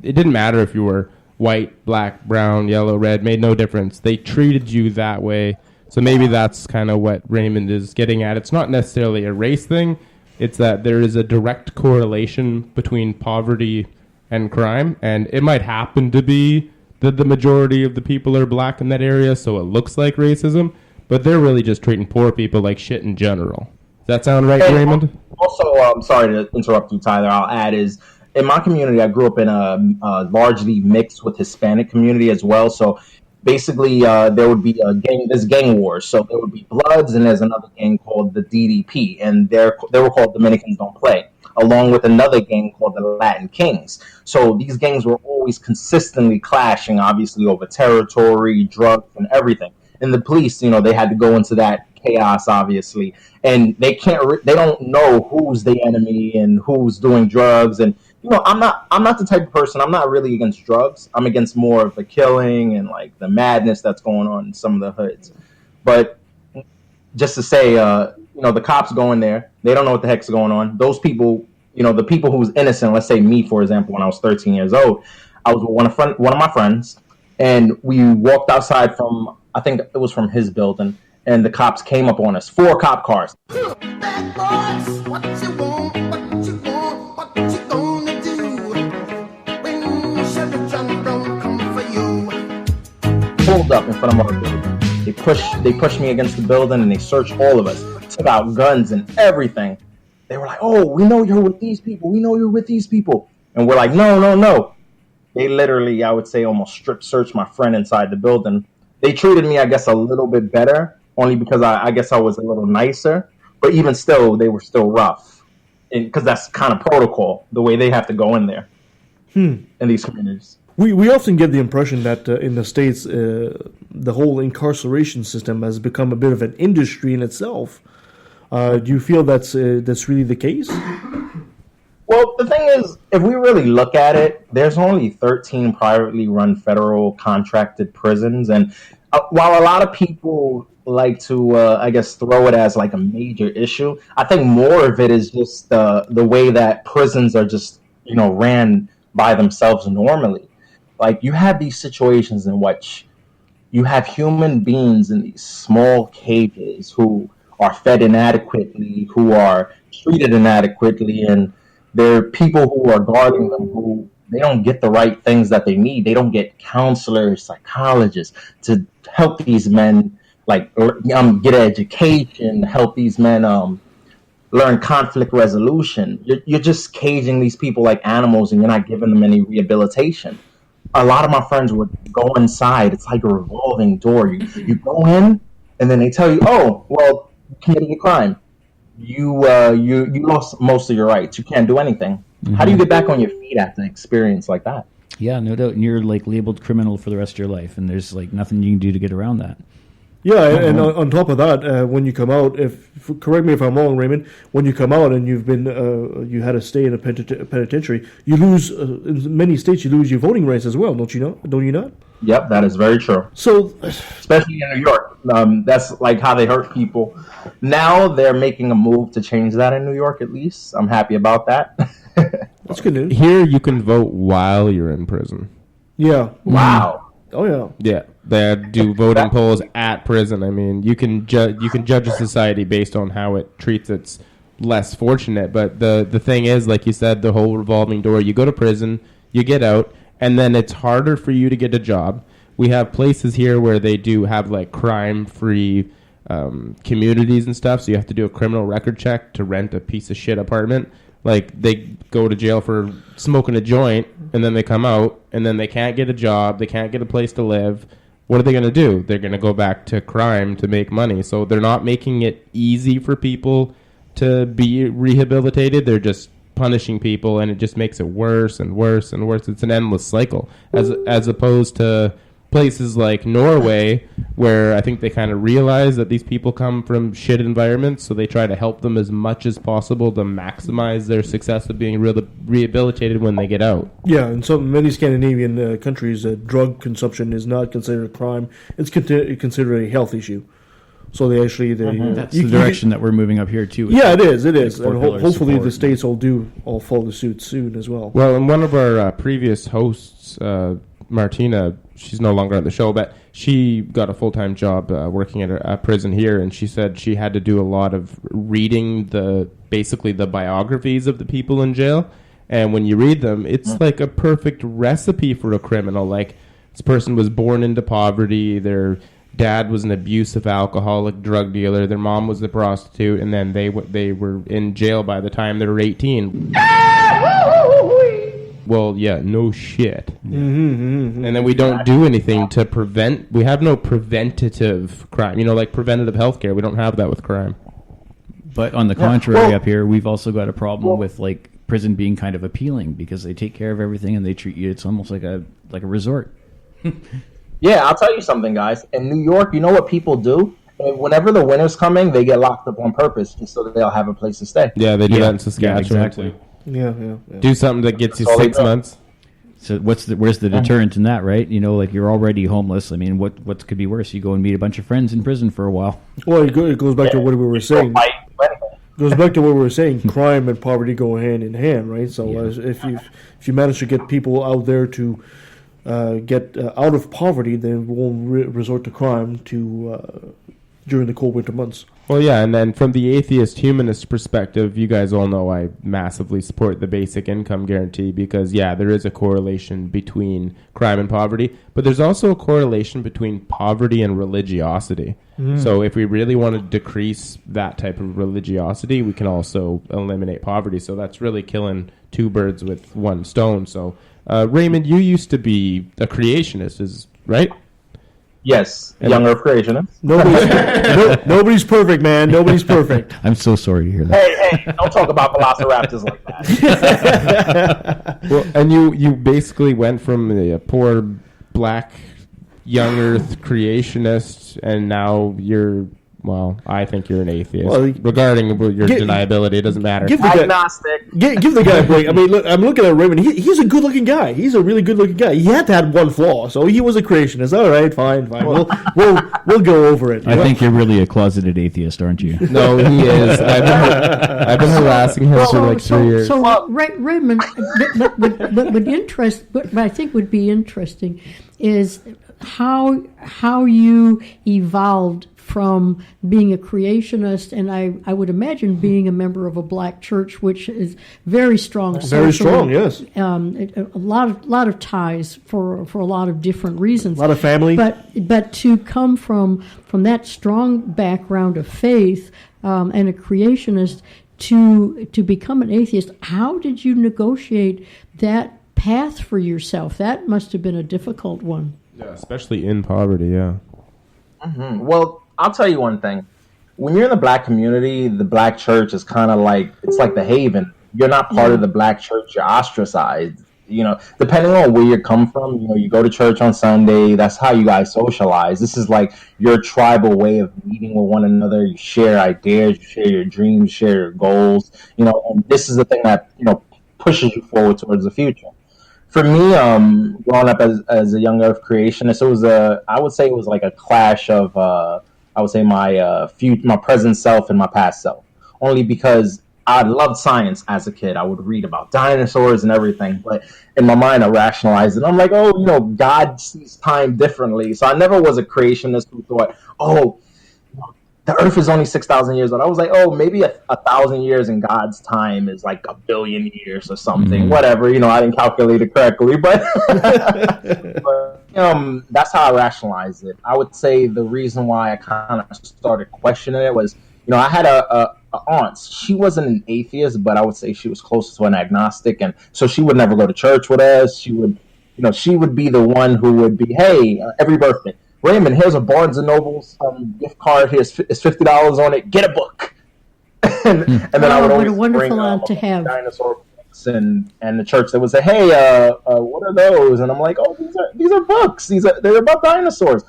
it didn't matter if you were white, black, brown, yellow, red, made no difference. They treated you that way. So maybe that's kind of what Raymond is getting at. It's not necessarily a race thing. It's that there is a direct correlation between poverty and crime, and it might happen to be that the majority of the people are black in that area, so it looks like racism, but they're really just treating poor people like shit in general. Does that sound right, Raymond? Also, I'm sorry to interrupt you, Tyler. I'll add is, in my community, I grew up in a largely mixed with Hispanic community as well. So basically, there would be there's gang wars. So there would be Bloods, and there's another gang called the DDP, and they were called Dominicans Don't Play, along with another gang called the Latin Kings. So these gangs were always consistently clashing, obviously over territory, drugs, and everything. And the police, they had to go into that chaos, obviously, and they don't know who's the enemy and who's doing drugs. And I'm not the type of person. I'm not really against drugs. I'm against more of the killing and like the madness that's going on in some of the hoods. But just to say, the cops go in there. They don't know what the heck's going on. Those people, the people who's innocent, let's say me, for example, when I was 13 years old, I was with one of my friends, and we walked outside from, I think it was from his building, and the cops came up on us. 4 cop cars. Bad boys, what you want, what you want, what you gonna do when Chevy John Brown come for you? Pulled up in front of our building. They pushed me against the building, and they searched all of us. Took out guns and everything. They were like, "Oh, we know you're with these people. We know you're with these people." And we're like, "No." They literally, I would say, almost strip searched my friend inside the building. They treated me, I guess, a little bit better, only because I guess I was a little nicer. But even still, they were still rough, because that's kind of protocol, the way they have to go in there in these communities. We often get the impression that in the States, the whole incarceration system has become a bit of an industry in itself. Do you feel that's really the case? Well, the thing is, if we really look at it, there's only 13 privately run federal contracted prisons. And while a lot of people like to, I guess, throw it as like a major issue, I think more of it is just the way that prisons are just, ran by themselves normally. Like, you have these situations in which you have human beings in these small cages who are fed inadequately, who are treated inadequately, and there are people who are guarding them who they don't get the right things that they need. They don't get counselors, psychologists to help these men get an education, help these men learn conflict resolution. You're just caging these people like animals, and you're not giving them any rehabilitation. A lot of my friends would go inside. It's like a revolving door. You go in, and then they tell you, "Oh, well, you committed a crime. You lost most of your rights. You can't do anything." Mm-hmm. How do you get back on your feet after an experience like that? Yeah, no doubt. And you're labeled criminal for the rest of your life, and there's nothing you can do to get around that. Yeah, and on top of that, when you come out, correct me if I'm wrong, Raymond, when you come out and you've been you had to stay in a penitentiary, you lose in many states you lose your voting rights as well, don't you know? Don't you not? Yep, that is very true. So, especially in New York, that's like how they hurt people. Now they're making a move to change that in New York. At least I'm happy about that. That's good news. Here you can vote while you're in prison. Yeah. Wow. Oh yeah. Yeah, they do voting polls at prison. I mean, you can judge a society based on how it treats its less fortunate. But the thing is, like you said, the whole revolving door. You go to prison, you get out, and then it's harder for you to get a job. We have places here where they do have crime-free communities and stuff. So you have to do a criminal record check to rent a piece of shit apartment. They go to jail for smoking a joint, and then they come out, and then they can't get a job, they can't get a place to live. What are they going to do? They're going to go back to crime to make money. So they're not making it easy for people to be rehabilitated. They're just punishing people, and it just makes it worse and worse and worse. It's an endless cycle, as opposed to places like Norway, where I think they kind of realize that these people come from shit environments, so they try to help them as much as possible to maximize their success of being rehabilitated when they get out. Yeah, in many Scandinavian countries, drug consumption is not considered a crime. It's considered a health issue. So they actually... That's the direction that we're moving up here, too. Yeah, it is. And hopefully the states all follow suit soon as well. Well, and one of our previous hosts, Martina, she's no longer on the show, but she got a full-time job working at a prison here, and she said she had to do a lot of reading basically the biographies of the people in jail. And when you read them, it's like a perfect recipe for a criminal. This person was born into poverty, their dad was an abusive alcoholic drug dealer, their mom was a prostitute, and then they were in jail by the time they were 18. Well, yeah, no shit. And then we don't do anything to prevent. We have no preventative crime. Preventative health care. We don't have that with crime. But on the contrary, up here, we've also got a problem with prison being kind of appealing because they take care of everything and they treat you. It's almost like a resort. Yeah, I'll tell you something, guys. In New York, you know what people do? Whenever the winter's coming, they get locked up on purpose just so that they'll have a place to stay. Yeah, they do that in Saskatchewan. Yeah, exactly. Yeah. Do something that gets you 6 months. So where's the deterrent in that, right? You know, like you're already homeless. I mean, what could be worse? You go and meet a bunch of friends in prison for a while. Well, it goes back to what we were saying. Goes back to what we were saying. Crime and poverty go hand in hand, right? So if you manage to get people out there to get out of poverty, then we won't resort to crime during the cold winter months. Well, yeah, and then from the atheist humanist perspective, you guys all know I massively support the basic income guarantee because, yeah, there is a correlation between crime and poverty, but there's also a correlation between poverty and religiosity. So if we really want to decrease that type of religiosity, we can also eliminate poverty. So that's really killing two birds with one stone. So, Raymond, you used to be a creationist, right? Yes, young Earth creationist. Nobody's perfect, man. Nobody's perfect. I'm so sorry to hear that. Hey, don't talk about velociraptors like that. Well, and you basically went from a poor black young Earth creationist, and now you're. Well, I think you're an atheist. Well, regarding your deniability, it doesn't matter. Agnostic. Give the guy a break. I mean, look, I'm looking at Raymond. He's a good-looking guy. He's a really good-looking guy. He had to have one flaw, so he was a creationist. All right, fine. We'll go over it. I think you're really a closeted atheist, aren't you? No, he is. I've been harassing him for like 3 years. So Raymond, what I think would be interesting is how you evolved from being a creationist, and I would imagine being a member of a black church, which is very strong. Very strong, yes. A lot of ties for a lot of different reasons. A lot of family. But to come from that strong background of faith and a creationist to become an atheist, how did you negotiate that path for yourself? That must have been a difficult one. Yeah, especially in poverty, yeah. Mm-hmm. Well, I'll tell you one thing. When you're in the black community, the black church is kind of like, it's like the haven. You're not part of the black church. You're ostracized. You know, depending on where you come from, you know, you go to church on Sunday. That's how you guys socialize. This is like your tribal way of meeting with one another. You share ideas, you share your dreams, you share your goals. You know, and this is the thing that, you know, pushes you forward towards the future. For me, growing up as a young Earth creationist, I would say it was like a clash of, I would say my present self and my past self. Only because I loved science as a kid. I would read about dinosaurs and everything, but in my mind I rationalized it. I'm like, oh, you know, God sees time differently. So I never was a creationist who thought, oh, the Earth is only 6,000 years old. I was like, oh, maybe 1,000 years in God's time is like 1 billion years or something. Whatever, you know, I didn't calculate it correctly, but, that's how I rationalized it. I would say the reason why I kind of started questioning it was, you know, I had a aunt. She wasn't an atheist, but I would say she was close to an agnostic, and so she would never go to church with us. She would be the one who would be, hey, every birthday, Raymond, here's a Barnes & Noble's gift card. It's $50 on it. Get a book. and then I would always bring to have dinosaur books and the church that would say, hey, what are those? And I'm like, oh, these are books. They're about dinosaurs.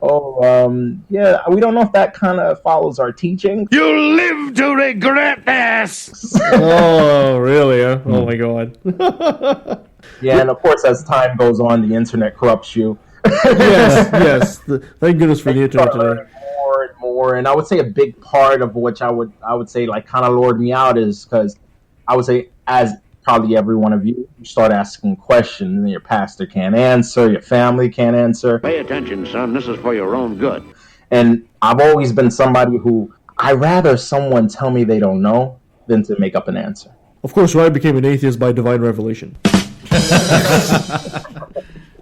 Oh, yeah, we don't know if that kind of follows our teaching. You'll live to regret this. Oh, really? Huh? Oh, my God. Yeah, and of course, as time goes on, the internet corrupts you. yes. Thank goodness for the internet today. More and more, and I would say a big part of which I would say like kind of lured me out is because I would say, as probably every one of you start asking questions, and your pastor can't answer, your family can't answer. Pay attention, son. This is for your own good. And I've always been somebody who I rather someone tell me they don't know than to make up an answer. Of course, Ryan became an atheist by divine revelation.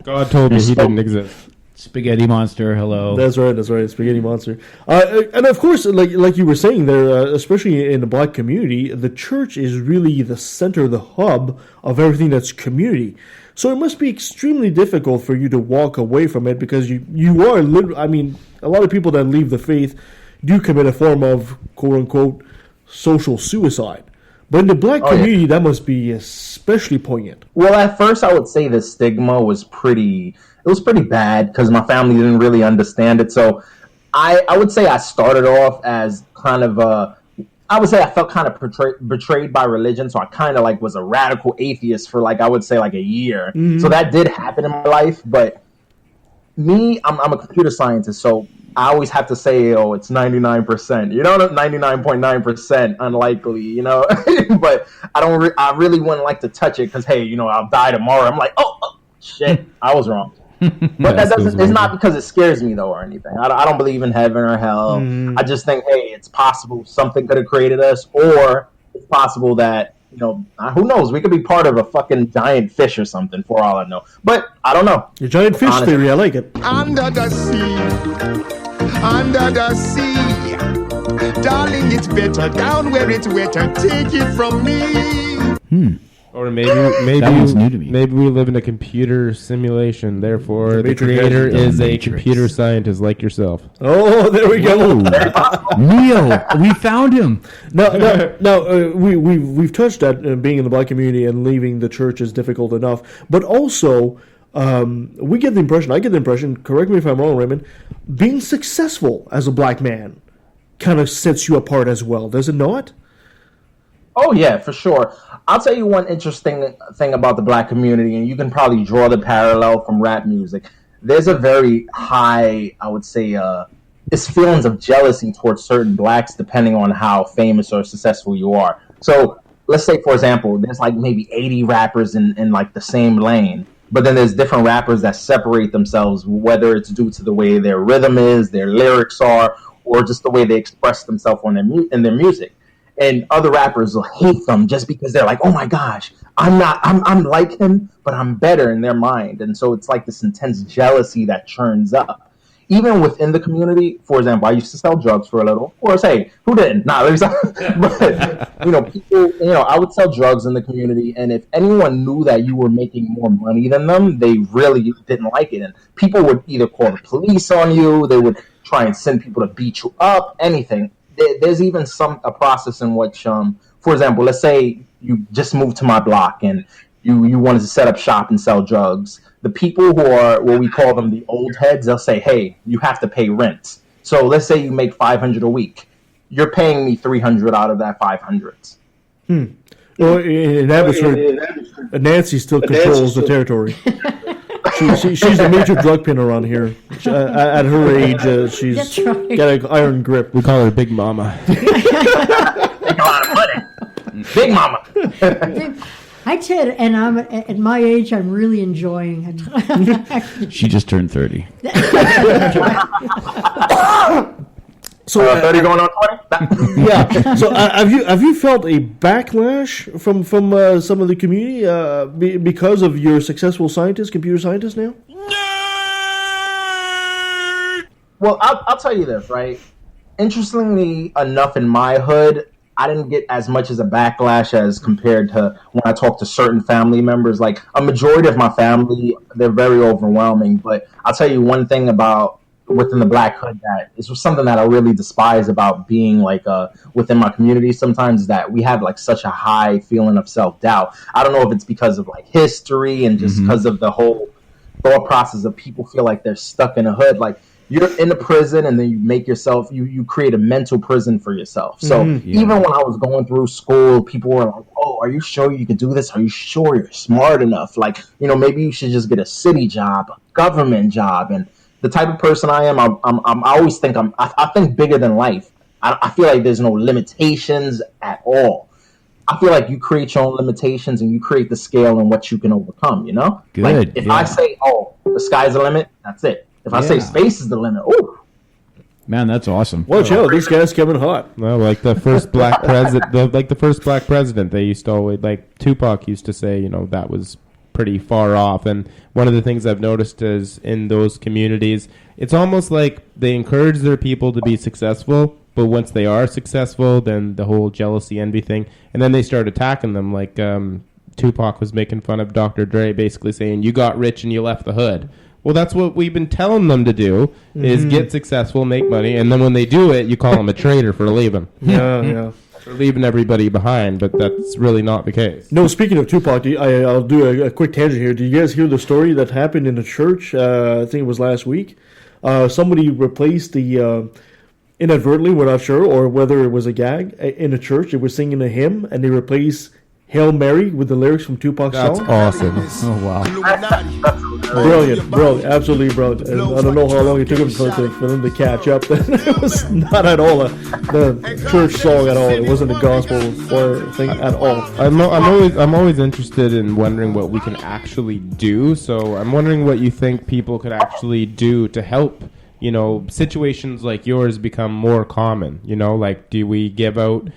God told me he didn't exist. Spaghetti monster, hello. That's right, spaghetti monster. And of course, like you were saying there, especially in the black community, the church is really the center, the hub of everything that's community. So it must be extremely difficult for you to walk away from it because you are I mean, a lot of people that leave the faith do commit a form of quote-unquote social suicide. But in the black community, that must be especially poignant. Well, at first, I would say the stigma was pretty bad because my family didn't really understand it. So I would say I started off as kind of I would say I felt kind of betrayed by religion, so I kind of like was a radical atheist for like I would say like a year. Mm-hmm. So that did happen in my life. But me, I'm a computer scientist, so I always have to say, oh, it's 99%. You know, 99.9% unlikely. You know, but I don't. I really wouldn't like to touch it because hey, you know, I'll die tomorrow. I'm like, oh shit, I was wrong. But that doesn't. It's not because it scares me though or anything. I don't believe in heaven or hell. I just think, hey, it's possible something could have created us, or it's possible that who knows? We could be part of a fucking giant fish or something for all I know. But I don't know. Your giant fish theory, I like it. Under the sea, darling, it's better down where it's wetter. Take it from me. Or maybe we live in a computer simulation. Therefore, the creator is a computer scientist like yourself. Oh, there we go. Neo, we found him. Now, we've touched that being in the black community and leaving the church is difficult enough. But also, we get the impression, I get the impression, correct me if I'm wrong, Raymond, being successful as a black man kind of sets you apart as well, does it not? Oh, yeah, for sure. I'll tell you one interesting thing about the black community, and you can probably draw the parallel from rap music. There's a very high, I would say, it's feelings of jealousy towards certain blacks depending on how famous or successful you are. So let's say, for example, there's like maybe 80 rappers in like the same lane, but then there's different rappers that separate themselves, whether it's due to the way their rhythm is, their lyrics are, or just the way they express themselves in their music. And other rappers will hate them just because they're like, oh my gosh, I'm like him, but I'm better in their mind. And so it's like this intense jealousy that churns up. Even within the community, for example, I used to sell drugs for a little. Or say, who didn't? But, people, I would sell drugs in the community. And if anyone knew that you were making more money than them, they really didn't like it. And people would either call the police on you, they would try and send people to beat you up, anything. There's even a process in which, for example, let's say you just moved to my block and you wanted to set up shop and sell drugs. The people who are, what we call them, the old heads, they'll say, hey, you have to pay rent. So let's say you make $500 a week. You're paying me $300 out of that $500. Well, in Abbotsford, Nancy still controls the territory. She's a major drug pin around here. At her age, she's got an iron grip. We call her Big Mama. Make a lot of money. Big Mama. I tell you, and I'm at my age, I'm really enjoying it. She just turned 30. So 30 going on 20? Yeah. So have you felt a backlash from some of the community because of your successful computer scientist now? Well, I'll tell you this, right? Interestingly enough, in my hood, I didn't get as much as a backlash as compared to when I talk to certain family members. Like a majority of my family, they're very overwhelming. But I'll tell you one thing about within the black hood that is something that I really despise about being like within my community sometimes, is that we have like such a high feeling of self-doubt. I don't know if it's because of like history and just because of the whole thought process of people feel like they're stuck in a hood. Like you're in a prison and then you make yourself, you create a mental prison for yourself. So even when I was going through school, people were like, oh, are you sure you could do this? Are you sure you're smart enough? Like, maybe you should just get a city job, a government job. And the type of person I am, I always think I think bigger than life. I feel like there's no limitations at all. I feel like you create your own limitations and you create the scale in what you can overcome, Good. Like if I say, oh, the sky's the limit, that's it. If I say space is the limit, ooh. Man, that's awesome. Watch out, this guy's coming hot. Well, like the first black president, the first black president, they used to always, like Tupac used to say, that was pretty far off. And one of the things I've noticed is in those communities, it's almost like they encourage their people to be successful, but once they are successful, then the whole jealousy, envy thing, and then they start attacking them. Like Tupac was making fun of Dr. Dre, basically saying, you got rich and you left the hood. Well, that's what we've been telling them to do, is get successful, make money, and then when they do it, you call them a traitor for leaving. Yeah. For leaving everybody behind, but that's really not the case. No, speaking of Tupac, I'll do a quick tangent here. Did you guys hear the story that happened in the church? I think it was last week. Somebody replaced the inadvertently, we're not sure, or whether it was a gag, in a church, they were singing a hymn, and they replaced Hail Mary with the lyrics from Tupac's That's song. awesome. Oh, wow. Brilliant, absolutely brilliant. And I don't know how long it took them for them to catch up. It was not at all the church song at all. It wasn't a gospel thing at all. I'm always interested in wondering what we can actually do. So I'm wondering what you think people could actually do to help, situations like yours become more common. Like, do we give out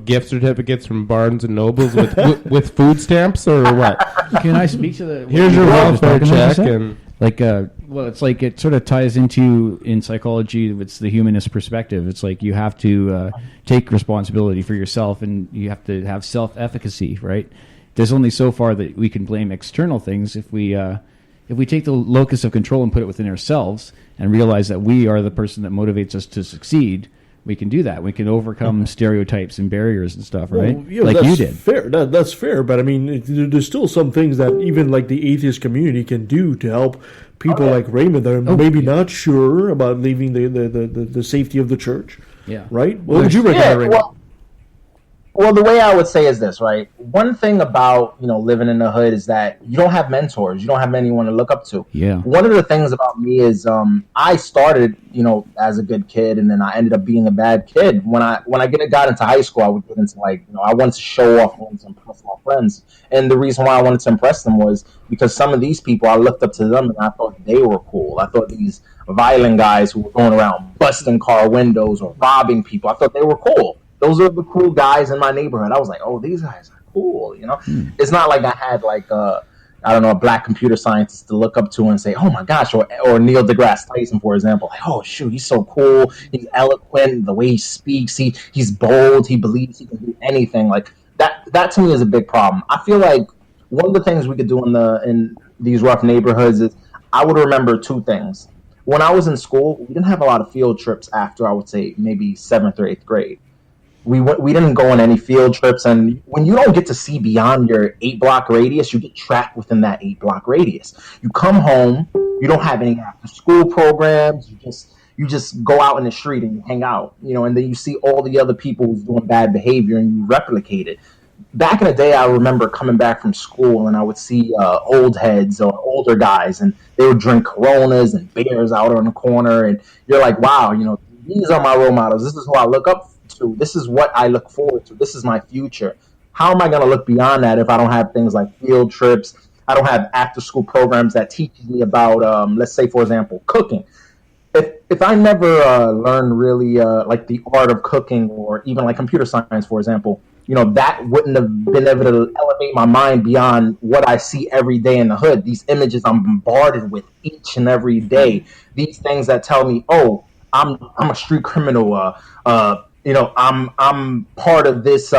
gift certificates from Barnes and Nobles with food stamps, or what? Can I speak to the? Here's your welfare check, and it's like it sort of ties into, in psychology, it's the humanist perspective. It's like you have to take responsibility for yourself, and you have to have self-efficacy, right? There's only so far that we can blame external things. If we take the locus of control and put it within ourselves and realize that we are the person that motivates us to succeed, we can do that. We can overcome stereotypes and barriers and stuff, right? Well, yeah, like that's you did. Fair. That's fair, but I mean, there's still some things that even like the atheist community can do to help people like Raymond that are maybe not sure about leaving the safety of the church. Yeah. Right? What would you recommend, Raymond? Well, the way I would say is this, right? One thing about, living in the hood is that you don't have mentors. You don't have anyone to look up to. Yeah. One of the things about me is I started, as a good kid, and then I ended up being a bad kid. When I got into high school, I would get into I wanted to show off, I wanted to impress my friends. And the reason why I wanted to impress them was because some of these people, I looked up to them and I thought they were cool. I thought these violent guys who were going around busting car windows or robbing people, I thought they were cool. Those are the cool guys in my neighborhood. I was like, oh, these guys are cool, It's not like I had a black computer scientist to look up to and say, oh my gosh, or Neil deGrasse Tyson, for example. Like, oh shoot, he's so cool. He's eloquent. The way he speaks, he's bold. He believes he can do anything. Like that to me is a big problem. I feel like one of the things we could do in these rough neighborhoods is I would remember two things. When I was in school, we didn't have a lot of field trips after, I would say, maybe 7th or 8th grade. We didn't go on any field trips, and when you don't get to see beyond your 8-block radius, you get trapped within that 8-block radius. You come home, you don't have any after school programs. You just go out in the street and you hang out, and then you see all the other people who's doing bad behavior and you replicate it. Back in the day, I remember coming back from school and I would see old heads or older guys, and they would drink Coronas and beers out on the corner, and you're like, wow, these are my role models. This is who I look up to. This is what I look forward to. This is my future. How am I going to look beyond that if I don't have things like field trips? I don't have after-school programs that teach me about, let's say, for example, cooking. If I never learned really like the art of cooking, or even like computer science, for example, that wouldn't have been able to elevate my mind beyond what I see every day in the hood. These images I'm bombarded with each and every day. These things that tell me, oh, I'm a street criminal. I'm part of this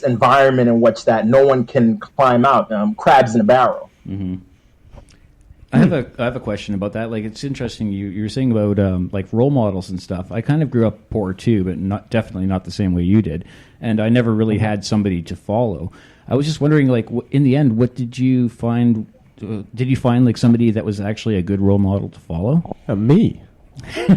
environment in which that no one can climb out. Crabs in a barrel. Mm-hmm. I have a question about that. Like, it's interesting. You were saying about like role models and stuff. I kind of grew up poor too, but definitely not the same way you did. And I never really had somebody to follow. I was just wondering, like, in the end, what did you find? Did you find like somebody that was actually a good role model to follow? Me. Oh,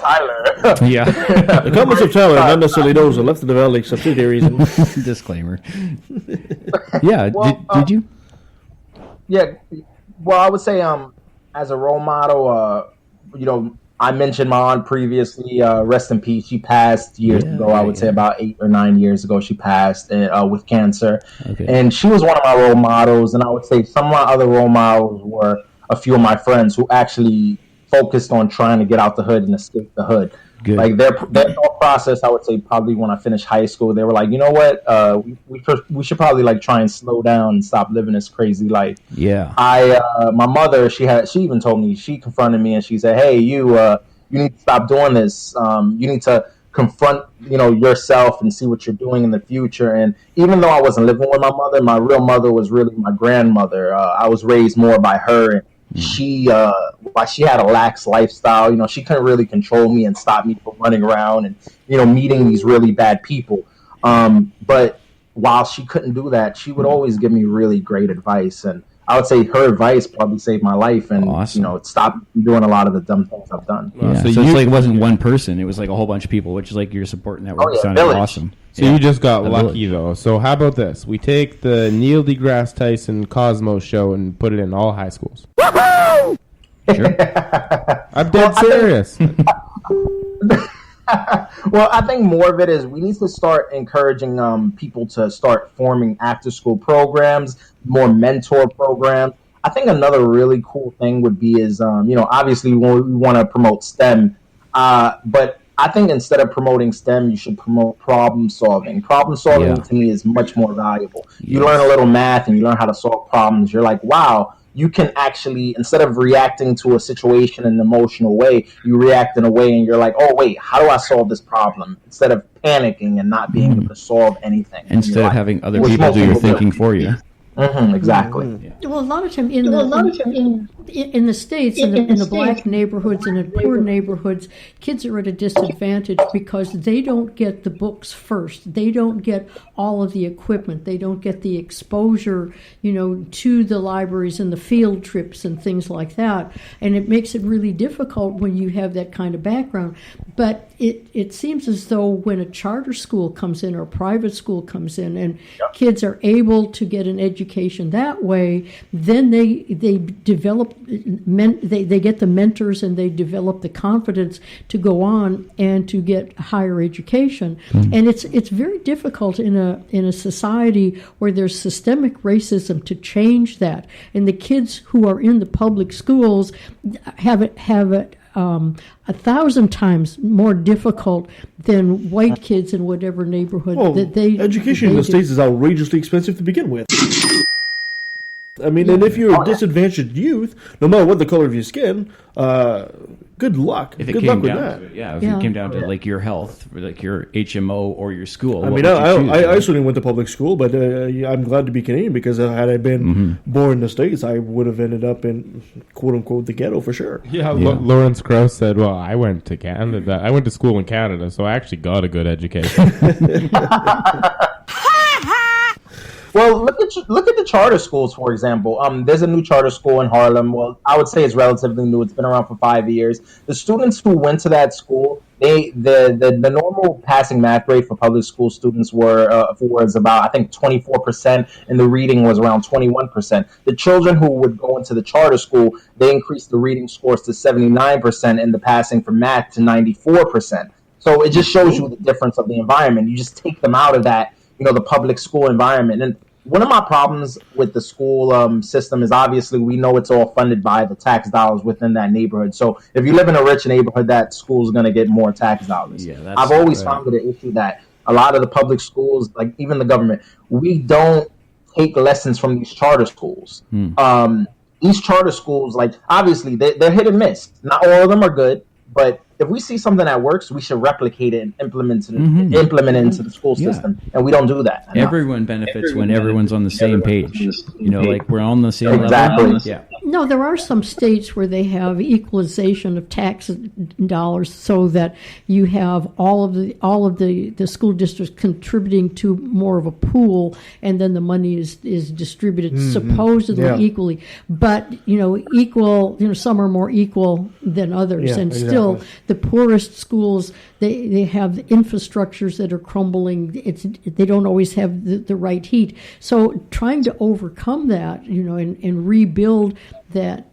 Tyler. Yeah. The comments of Tyler are not necessarily those of Left of the Valley subsidiaries. Disclaimer. Yeah. Well, did you? Yeah. Well, I would say as a role model, I mentioned my aunt previously. Rest in peace. She passed years ago. I would say about 8 or 9 years ago. She passed with cancer, and she was one of my role models. And I would say some of my other role models were a few of my friends who actually focused on trying to get out the hood and escape the hood. Good. Like their thought process, I would say probably when I finished high school, they were like, you know what, we should probably like try and slow down and stop living this crazy life. Yeah. My mother, she even told me, she confronted me and she said, hey, you need to stop doing this. You need to confront, yourself and see what you're doing in the future. And even though I wasn't living with my mother, my real mother was really my grandmother. I was raised more by her, and she had a lax lifestyle. She couldn't really control me and stop me from running around and meeting these really bad people. But while she couldn't do that, she would always give me really great advice. And I would say her advice probably saved my life, and it stopped me doing a lot of the dumb things I've done. Yeah. So it's like it wasn't one person; it was like a whole bunch of people, which is like your support network. Sounded awesome. So you just got lucky, though. So how about this? We take the Neil deGrasse Tyson Cosmos show and put it in all high schools. Sure. I'm dead serious. Well, I think more of it is we need to start encouraging people to start forming after-school programs, more mentor programs. I think another really cool thing would be is, obviously we want to promote STEM, but I think instead of promoting STEM, you should promote problem solving. Problem solving to me is much more valuable. You learn a little math and you learn how to solve problems. You're like, wow, you can actually, instead of reacting to a situation in an emotional way, you react in a way and you're like, oh, wait, how do I solve this problem? Instead of panicking and not being able to solve anything. Instead of having other people do your thinking for you. Exactly. Well, a lot of time in the States, in the black neighborhoods and in poor neighborhoods, kids are at a disadvantage because they don't get the books first. They don't get all of the equipment. They don't get the exposure, to the libraries and the field trips and things like that. And it makes it really difficult when you have that kind of background. But it seems as though when a charter school comes in or a private school comes in and kids are able to get an education that way, then they develop, they get the mentors and they develop the confidence to go on and to get higher education. And it's very difficult in a society where there's systemic racism to change that. And the kids who are in the public schools have it 1,000 times more difficult than white kids in whatever neighborhood education in the States is outrageously expensive to begin with. I mean, and if you're a disadvantaged youth, no matter what the color of your skin, good luck. If it good came luck with down that. to it, if it came down to like your health, or like your HMO or your school. I mean, I certainly went to public school, but I'm glad to be Canadian because had I been born in the States, I would have ended up in quote unquote the ghetto for sure. Lawrence Krauss said, "Well, I went to Canada. I went to school in Canada, so I actually got a good education." Well, look at the charter schools, for example. There's a new charter school in Harlem. Well, I would say it's relatively new. It's been around for 5 years. The students who went to that school, the normal passing math rate for public school students was about, I think, 24%, and the reading was around 21%. The children who would go into the charter school, they increased the reading scores to 79% and the passing for math to 94%. So it just shows you the difference of the environment. You just take them out of that, the public school environment. And one of my problems with the school system is obviously we know it's all funded by the tax dollars within that neighborhood. So if you live in a rich neighborhood, that school is going to get more tax dollars. I've always found it an issue that a lot of the public schools, like even the government, we don't take lessons from these charter schools. These charter schools, like obviously they're hit and miss. Not all of them are good, but if we see something that works, we should replicate it and implement it into the school system, and we don't do that. Everyone benefits when everyone's on the same page. Like we're on the same level. Yeah. No, there are some states where they have equalization of tax dollars, so that you have all of the school districts contributing to more of a pool, and then the money is distributed supposedly equally. But equal. Some are more equal than others, and still the poorest schools, they have infrastructures that are crumbling. They don't always have the right heat. So trying to overcome that, and rebuild that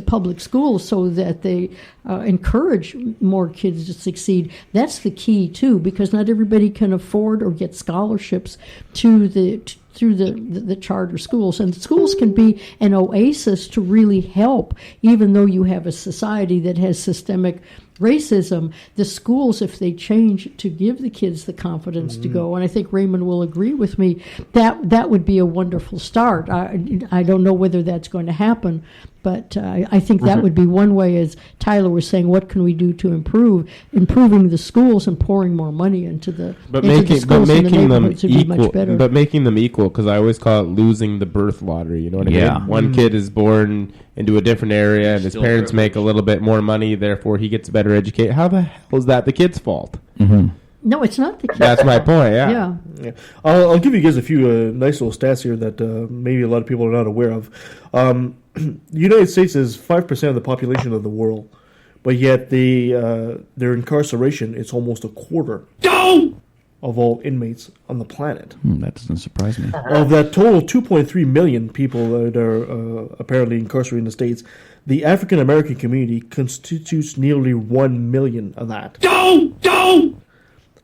public schools so that they encourage more kids to succeed. That's the key too, because not everybody can afford or get scholarships through the charter schools, and schools can be an oasis to really help. Even though you have a society that has systemic racism, the schools, if they change to give the kids the confidence to go, and I think Raymond will agree with me, that would be a wonderful start. I don't know whether that's going to happen, but I think that would be one way, as Tyler was saying, what can we do to improving the schools and pouring more money into the making them equal, but making them equal, because I always call it losing the birth lottery. You know what I mean? One kid is born into a different area, and his parents make a little bit more money, therefore he gets better educated. How the hell is that the kid's fault? No, it's not the kids. That's my point. Yeah. Yeah. I'll give you guys a few nice little stats here that maybe a lot of people are not aware of. The United States is 5% of the population of the world, but yet their incarceration is almost a quarter of all inmates on the planet. That doesn't surprise me. Of that total 2.3 million people that are apparently incarcerated in the States, the African American community constitutes nearly 1 million of that.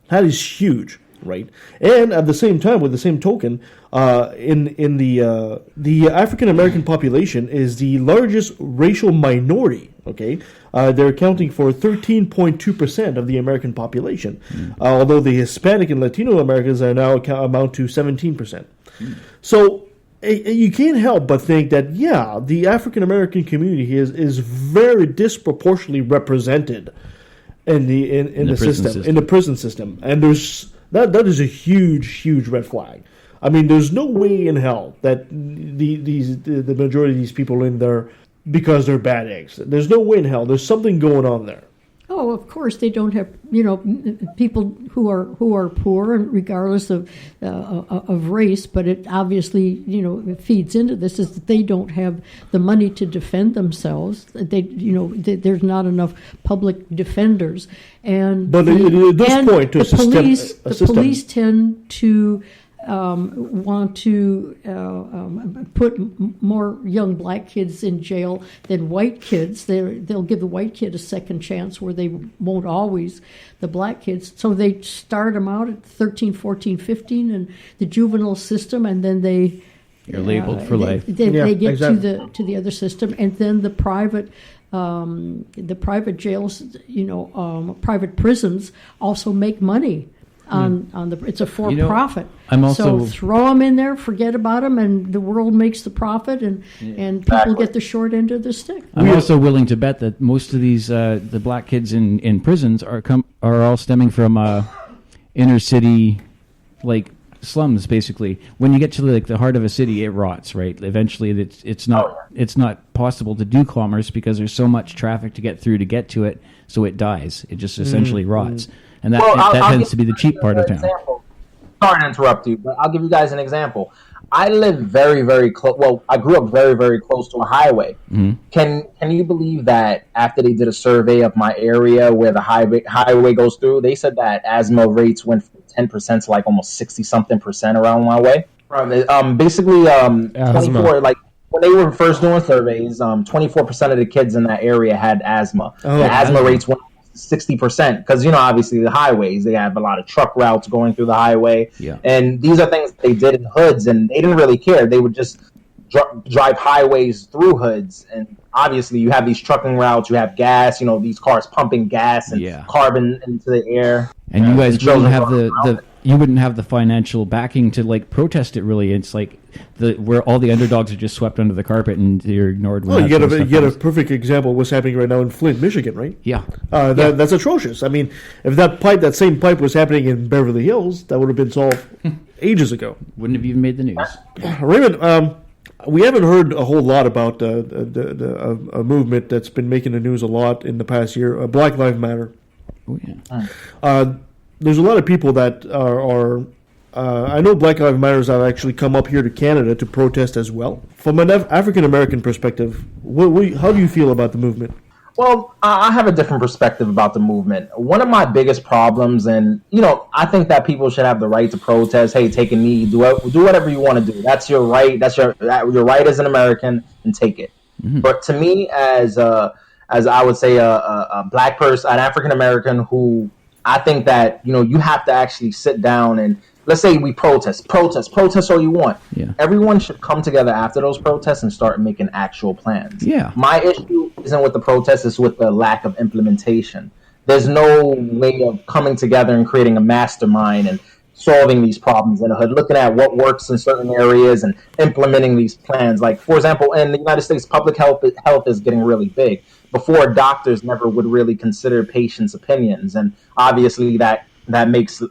That is huge, right? And at the same time, with the same token, in the African American population is the largest racial minority. Okay, they're accounting for 13.2% of the American population, although the Hispanic and Latino Americans are now amount to 17%. So you can't help but think that the African American community is very disproportionately represented in the system, in the prison system, and that is a huge red flag. I mean, there's no way in hell that the majority of these people are in there because they're bad eggs. There's no way in hell. There's something going on there. Oh, of course they don't have, people who are poor, and regardless of race. But it obviously, it feeds into this is that they don't have the money to defend themselves. There's not enough public defenders, and but it does point to the police tend to want to put more young black kids in jail than white kids. They'll give the white kid a second chance where they won't always the black kids. So they start them out at 13, 14, 15 in the juvenile system, and then you're labeled for life. They get exactly. to the other system, and then the private jails, private prisons also make money. It's a for-profit. So throw them in there, forget about them, and the world makes the profit, and people get the short end of the stick. I'm also willing to bet that most of these the black kids in prisons are all stemming from inner city slums. Basically, when you get to the heart of a city, it rots. Right, eventually it's not possible to do commerce because there's so much traffic to get through to get to it, so it dies. It just essentially rots. And that tends to be the cheap part of town. Sorry to interrupt you, but I'll give you guys an example. I live very, very close. Well, I grew up very, very close to a highway. Mm-hmm. Can you believe that after they did a survey of my area where the highway goes through, they said that asthma rates went from 10% to almost 60-something% around my way. Basically, 24 when they were first doing surveys, 24% of the kids in that area had asthma. The asthma rates went 60% because obviously the highways, they have a lot of truck routes going through the highway, and these are things they did in hoods, and they didn't really care. They would just drive highways through hoods, and obviously you have these trucking routes, you have gas, these cars pumping gas and carbon into the air, and you guys wouldn't have you wouldn't have the financial backing to protest it. Really, it's where all the underdogs are just swept under the carpet and you're ignored. Well, you get a perfect example of what's happening right now in Flint, Michigan, right? Yeah. That's atrocious. I mean, if that same pipe was happening in Beverly Hills, that would have been solved ages ago. Wouldn't have even made the news. Raymond, we haven't heard a whole lot about a movement that's been making the news a lot in the past year, Black Lives Matter. Oh, yeah. There's a lot of people that are I know Black Lives Matter have actually come up here to Canada to protest as well. From an African-American perspective, how do you feel about the movement? Well, I have a different perspective about the movement. One of my biggest problems, and I think that people should have the right to protest. Hey, take a knee, do whatever you want to do. That's your right. That's your right as an American, and take it. Mm-hmm. But to me, as I would say, a black person, an African American, who I think that you have to actually sit down and, let's say we protest all you want. Yeah. Everyone should come together after those protests and start making actual plans. Yeah. My issue isn't with the protests, it's with the lack of implementation. There's no way of coming together and creating a mastermind and solving these problems in the hood, looking at what works in certain areas and implementing these plans. Like, for example, in the United States, public health is getting really big. Before, doctors never would really consider patients' opinions, and obviously that makes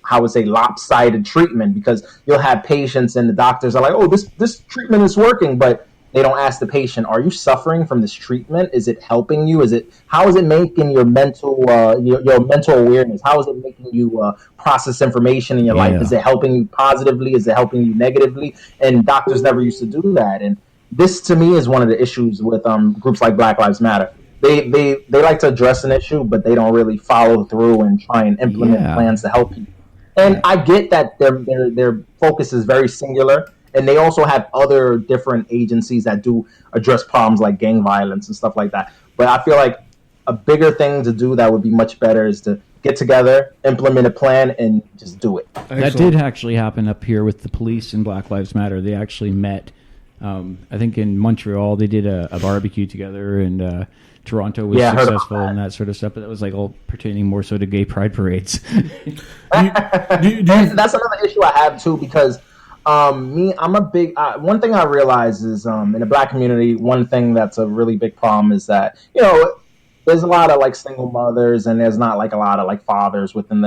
I would say lopsided treatment, because you'll have patients and the doctors are like, oh, this treatment is working, but they don't ask the patient, "Are you suffering from this treatment? Is it helping you? How is it making your mental your mental awareness? How is it making you process information in your life? Is it helping you positively? Is it helping you negatively?" And doctors never used to do that. And this, to me, is one of the issues with groups like Black Lives Matter. They like to address an issue, but they don't really follow through and try and implement plans to help people. And I get that their focus is very singular, and they also have other different agencies that do address problems like gang violence and stuff like that. But I feel like a bigger thing to do that would be much better is to get together, implement a plan, and just do it. That did actually happen up here with the police and Black Lives Matter. They actually met, I think in Montreal, they did a barbecue together, and Toronto was successful and that sort of stuff, but that was like all pertaining more so to gay pride parades. That's another issue I have too, because I'm a big one thing I realize is in the Black community, one thing that's a really big problem is that, you know, there's a lot of like single mothers, and there's not like a lot of like fathers within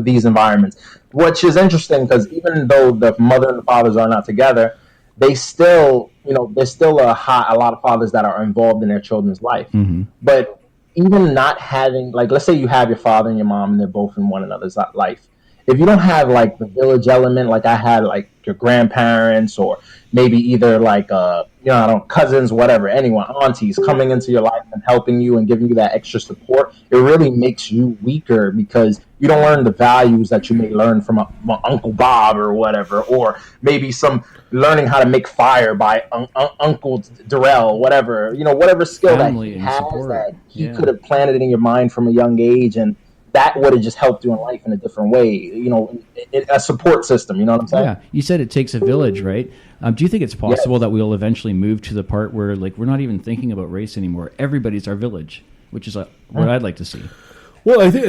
these environments, which is interesting because even though the mother and the fathers are not together, they still, you know, there's still a lot of fathers that are involved in their children's life. Mm-hmm. But even not having, like, let's say you have your father and your mom and they're both in one another's life. If you don't have like the village element, like I had like your grandparents, or maybe either like cousins, whatever, anyone, aunties coming into your life and helping you and giving you that extra support, it really makes you weaker because you don't learn the values that you may learn from Uncle Bob or whatever, or maybe some learning how to make fire by Uncle Darrell, whatever, you know, whatever skill Family that he and has support. that he could have planted it in your mind from a young age, and that would have just helped you in life in a different way, you know, a support system, you know what I'm saying? Yeah, you said it takes a village, right? Do you think it's possible that we'll eventually move to the part where, like, we're not even thinking about race anymore? Everybody's our village, which is what I'd like to see. Well, I think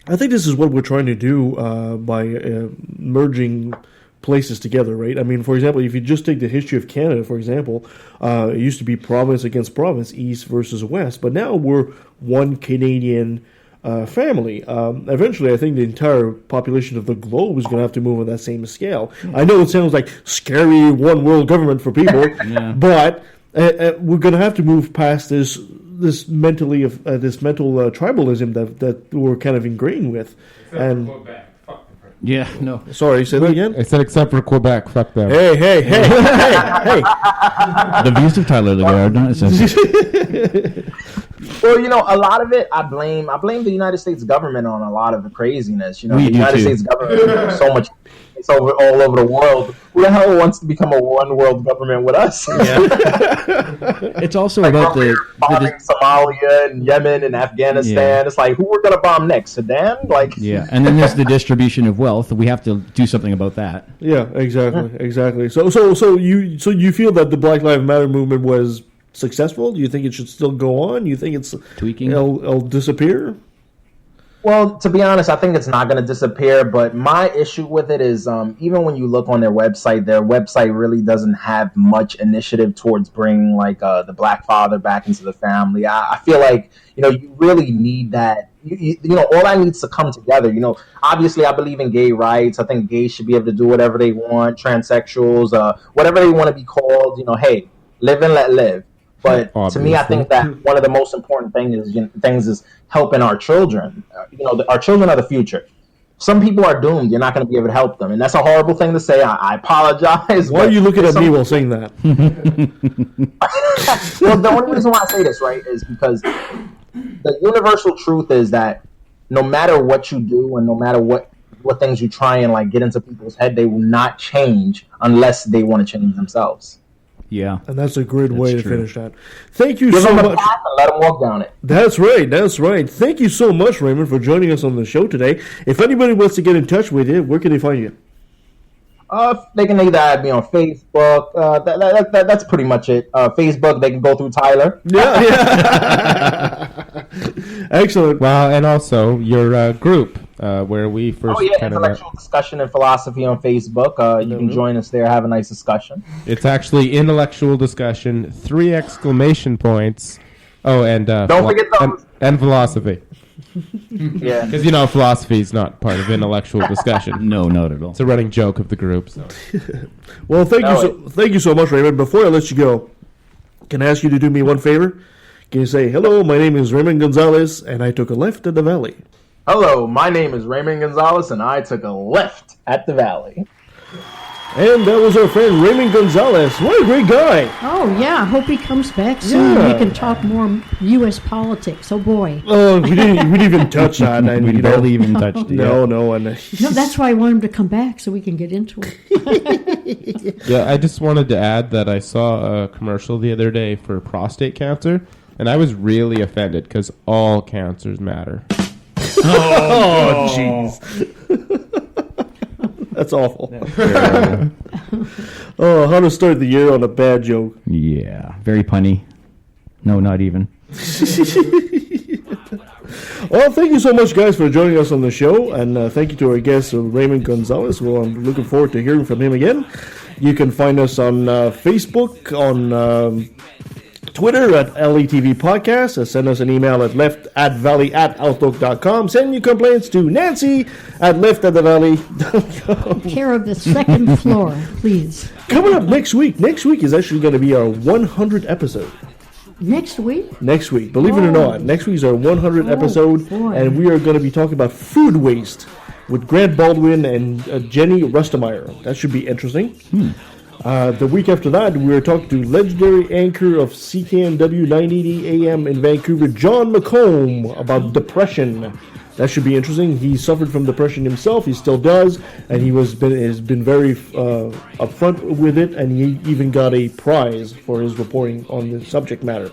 I think this is what we're trying to do by merging places together, right? I mean, for example, if you just take the history of Canada, for example, it used to be province against province, East versus West, but now we're one Canadian family. Eventually, I think the entire population of the globe is going to have to move on that same scale. I know it sounds like scary one world government for people, but we're going to have to move past this mental tribalism that we're kind of ingrained with. And yeah, no. Sorry, say that again? I said except for Quebec, fuck them. Hey. The views of Tyler Legard, not essential. Well, you know, a lot of it, I blame the United States government on a lot of the craziness. You know, We the do United too. States government has so much. It's all over the world. Who the hell wants to become a one world government with us? It's also like about bombing Somalia and Yemen and Afghanistan. Yeah. It's like, who we're gonna bomb next? Sudan? Like, yeah, and then there's the distribution of wealth. We have to do something about that. Yeah, exactly. So you feel that the Black Lives Matter movement was successful? Do you think it should still go on? You think it's tweaking? It'll disappear? Well, to be honest, I think it's not going to disappear. But my issue with it is, even when you look on their website really doesn't have much initiative towards bringing like the Black father back into the family. I feel like, you know, you really need that. You know, all that needs to come together. You know, obviously, I believe in gay rights. I think gays should be able to do whatever they want. Transsexuals, whatever they want to be called. You know, hey, live and let live. But to me, I think that one of the most important things is helping our children. You know, our children are the future. Some people are doomed. You're not going to be able to help them, and that's a horrible thing to say. I apologize. Why are you looking at me while saying that? Well, the only reason why I say this, right, is because the universal truth is that no matter what you do and no matter what things you try and like get into people's head, they will not change unless they want to change themselves. Yeah, and that's a great way to finish that. Thank you Give so them a much. path and let them walk down it. That's right. Thank you so much, Raymond, for joining us on the show today. If anybody wants to get in touch with you, where can they find you? They can either add me on Facebook. That's pretty much it. Facebook, they can go through Tyler. Yeah. Excellent. Well, and also your group where we first Intellectual Discussion and Philosophy on Facebook. You can join us there, have a nice discussion. It's actually Intellectual Discussion, 3 exclamation points. Oh, and don't forget those. and philosophy. Yeah. Because, philosophy is not part of intellectual discussion. No, not at all. It's a running joke of the group. So. Well, thank you so much, Raymond. Before I let you go, can I ask you to do me one favor? Can you say, hello, my name is Raymond Gonzales, and I took a left at the valley. Hello, my name is Raymond Gonzales, and I took a left at the valley. And that was our friend Raymond Gonzales. What a great guy. Oh, yeah. I hope he comes back soon. Yeah. We can talk more U.S. politics. Oh, boy. Oh, we didn't even touch that. And, We barely even touched it. No. No, that's why I want him to come back so we can get into it. Yeah, I just wanted to add that I saw a commercial the other day for prostate cancer, and I was really offended because all cancers matter. Oh, jeez. That's awful. Oh, how to start the year on a bad joke. Yeah, very punny. No, not even. Well, thank you so much, guys, for joining us on the show, and thank you to our guest, Raymond Gonzales. Well, I'm looking forward to hearing from him again. You can find us on Facebook, on Twitter at LETV Podcast. Send us an email at left@valley@outlook.com. Send your complaints to Nancy at left@thevalley.com. Care of the second floor, please. Coming up next week. Next week is actually going to be our 100th episode. Next week? Next week. Believe it or not, next week is our 100th episode, and we are going to be talking about food waste with Grant Baldwin and Jenny Rustemeyer. That should be interesting. The week after that, we are talking to legendary anchor of CKNW 980 AM in Vancouver, John McComb, about depression. That should be interesting. He suffered from depression himself. He still does, and has been very upfront with it, and he even got a prize for his reporting on the subject matter.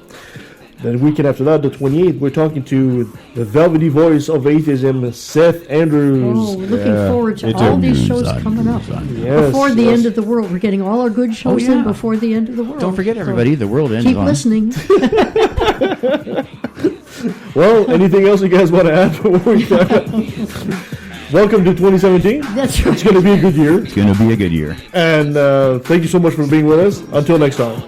Then the weekend after that, the 28th, we're talking to the velvety voice of atheism, Seth Andrews. Oh, looking forward to all these shows coming up. Yes, before the end of the world. We're getting all our good shows in before the end of the world. Don't forget, everybody, the world ends Keep on. listening. Well, anything else you guys want to add before we Welcome to 2017. That's right. It's going to be a good year. It's going to be a good year. And thank you so much for being with us. Until next time.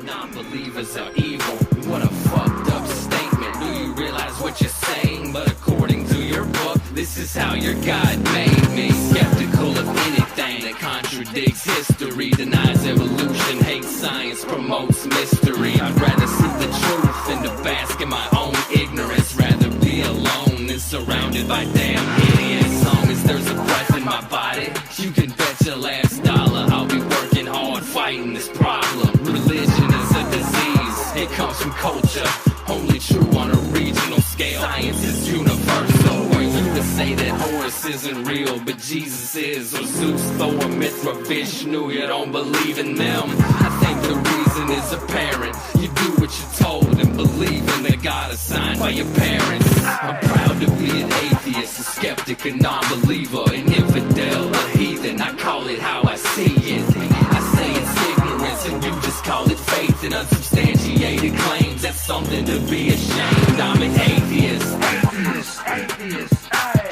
This is how your God made me. Skeptical of anything that contradicts history, denies evolution, hates science, promotes mystery. I'd rather see the truth than to bask in my own ignorance. Rather be alone than surrounded by damn idiots. As long as there's a breath in my body, you can bet your last dollar I'll be working hard fighting this problem. Religion is a disease, it comes from culture, only true on a regional scale. Science is universal. To say that Horus isn't real, but Jesus is, or Zeus, Thor, Mithra, Vishnu, you don't believe in them. I think the reason is apparent. You do what you're told and believe in the God assigned by your parents. I'm proud to be an atheist, a skeptic, a non-believer, an infidel, a heathen. I call it how I see it. I say it's ignorance and you just call it faith and unsubstantiated claims. That's something to be ashamed. I'm an atheist.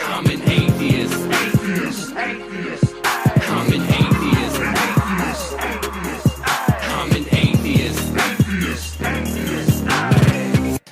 I'm an atheist. I'm an atheist. I'm an atheist.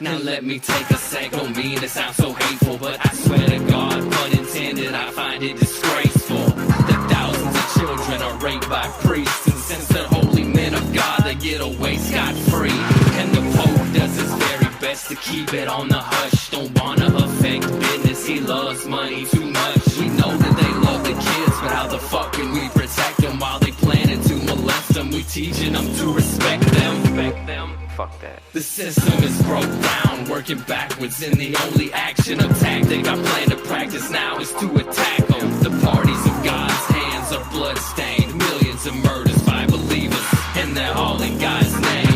Now let me take a sec. Don't mean to sound so hateful, but I swear to God, pun intended, I find it disgraceful that thousands of children are raped by priests, and since they're holy men of God, they get away scot-free. And the Pope does his very best to keep it on the hush. Don't wanna affect business, he loves money too much. We know that they love the kids, but how the fuck can we protect them while they planning to molest them? We teaching them to respect them. Fuck that. The system is broke down, working backwards, and the only action or tactic I plan to practice now is to attack them. The parties of God's hands are bloodstained, millions of murders by believers, and they're all in God's name.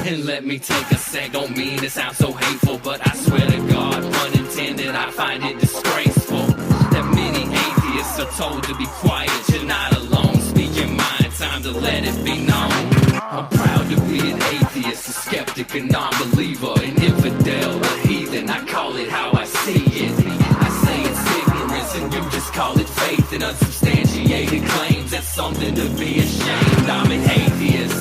And let me take a sec, don't mean to sound so hateful, but I swear to God, pun intended, I find it disgraceful that many atheists are told to be quiet. You're not alone, speak your mind, time to let it be known. I'm proud to be an atheist, a skeptic, a non-believer, an infidel, a heathen. I call it how I see it. I say it's ignorance and you just call it faith and unsubstantiated claims. That's something to be ashamed. I'm an atheist.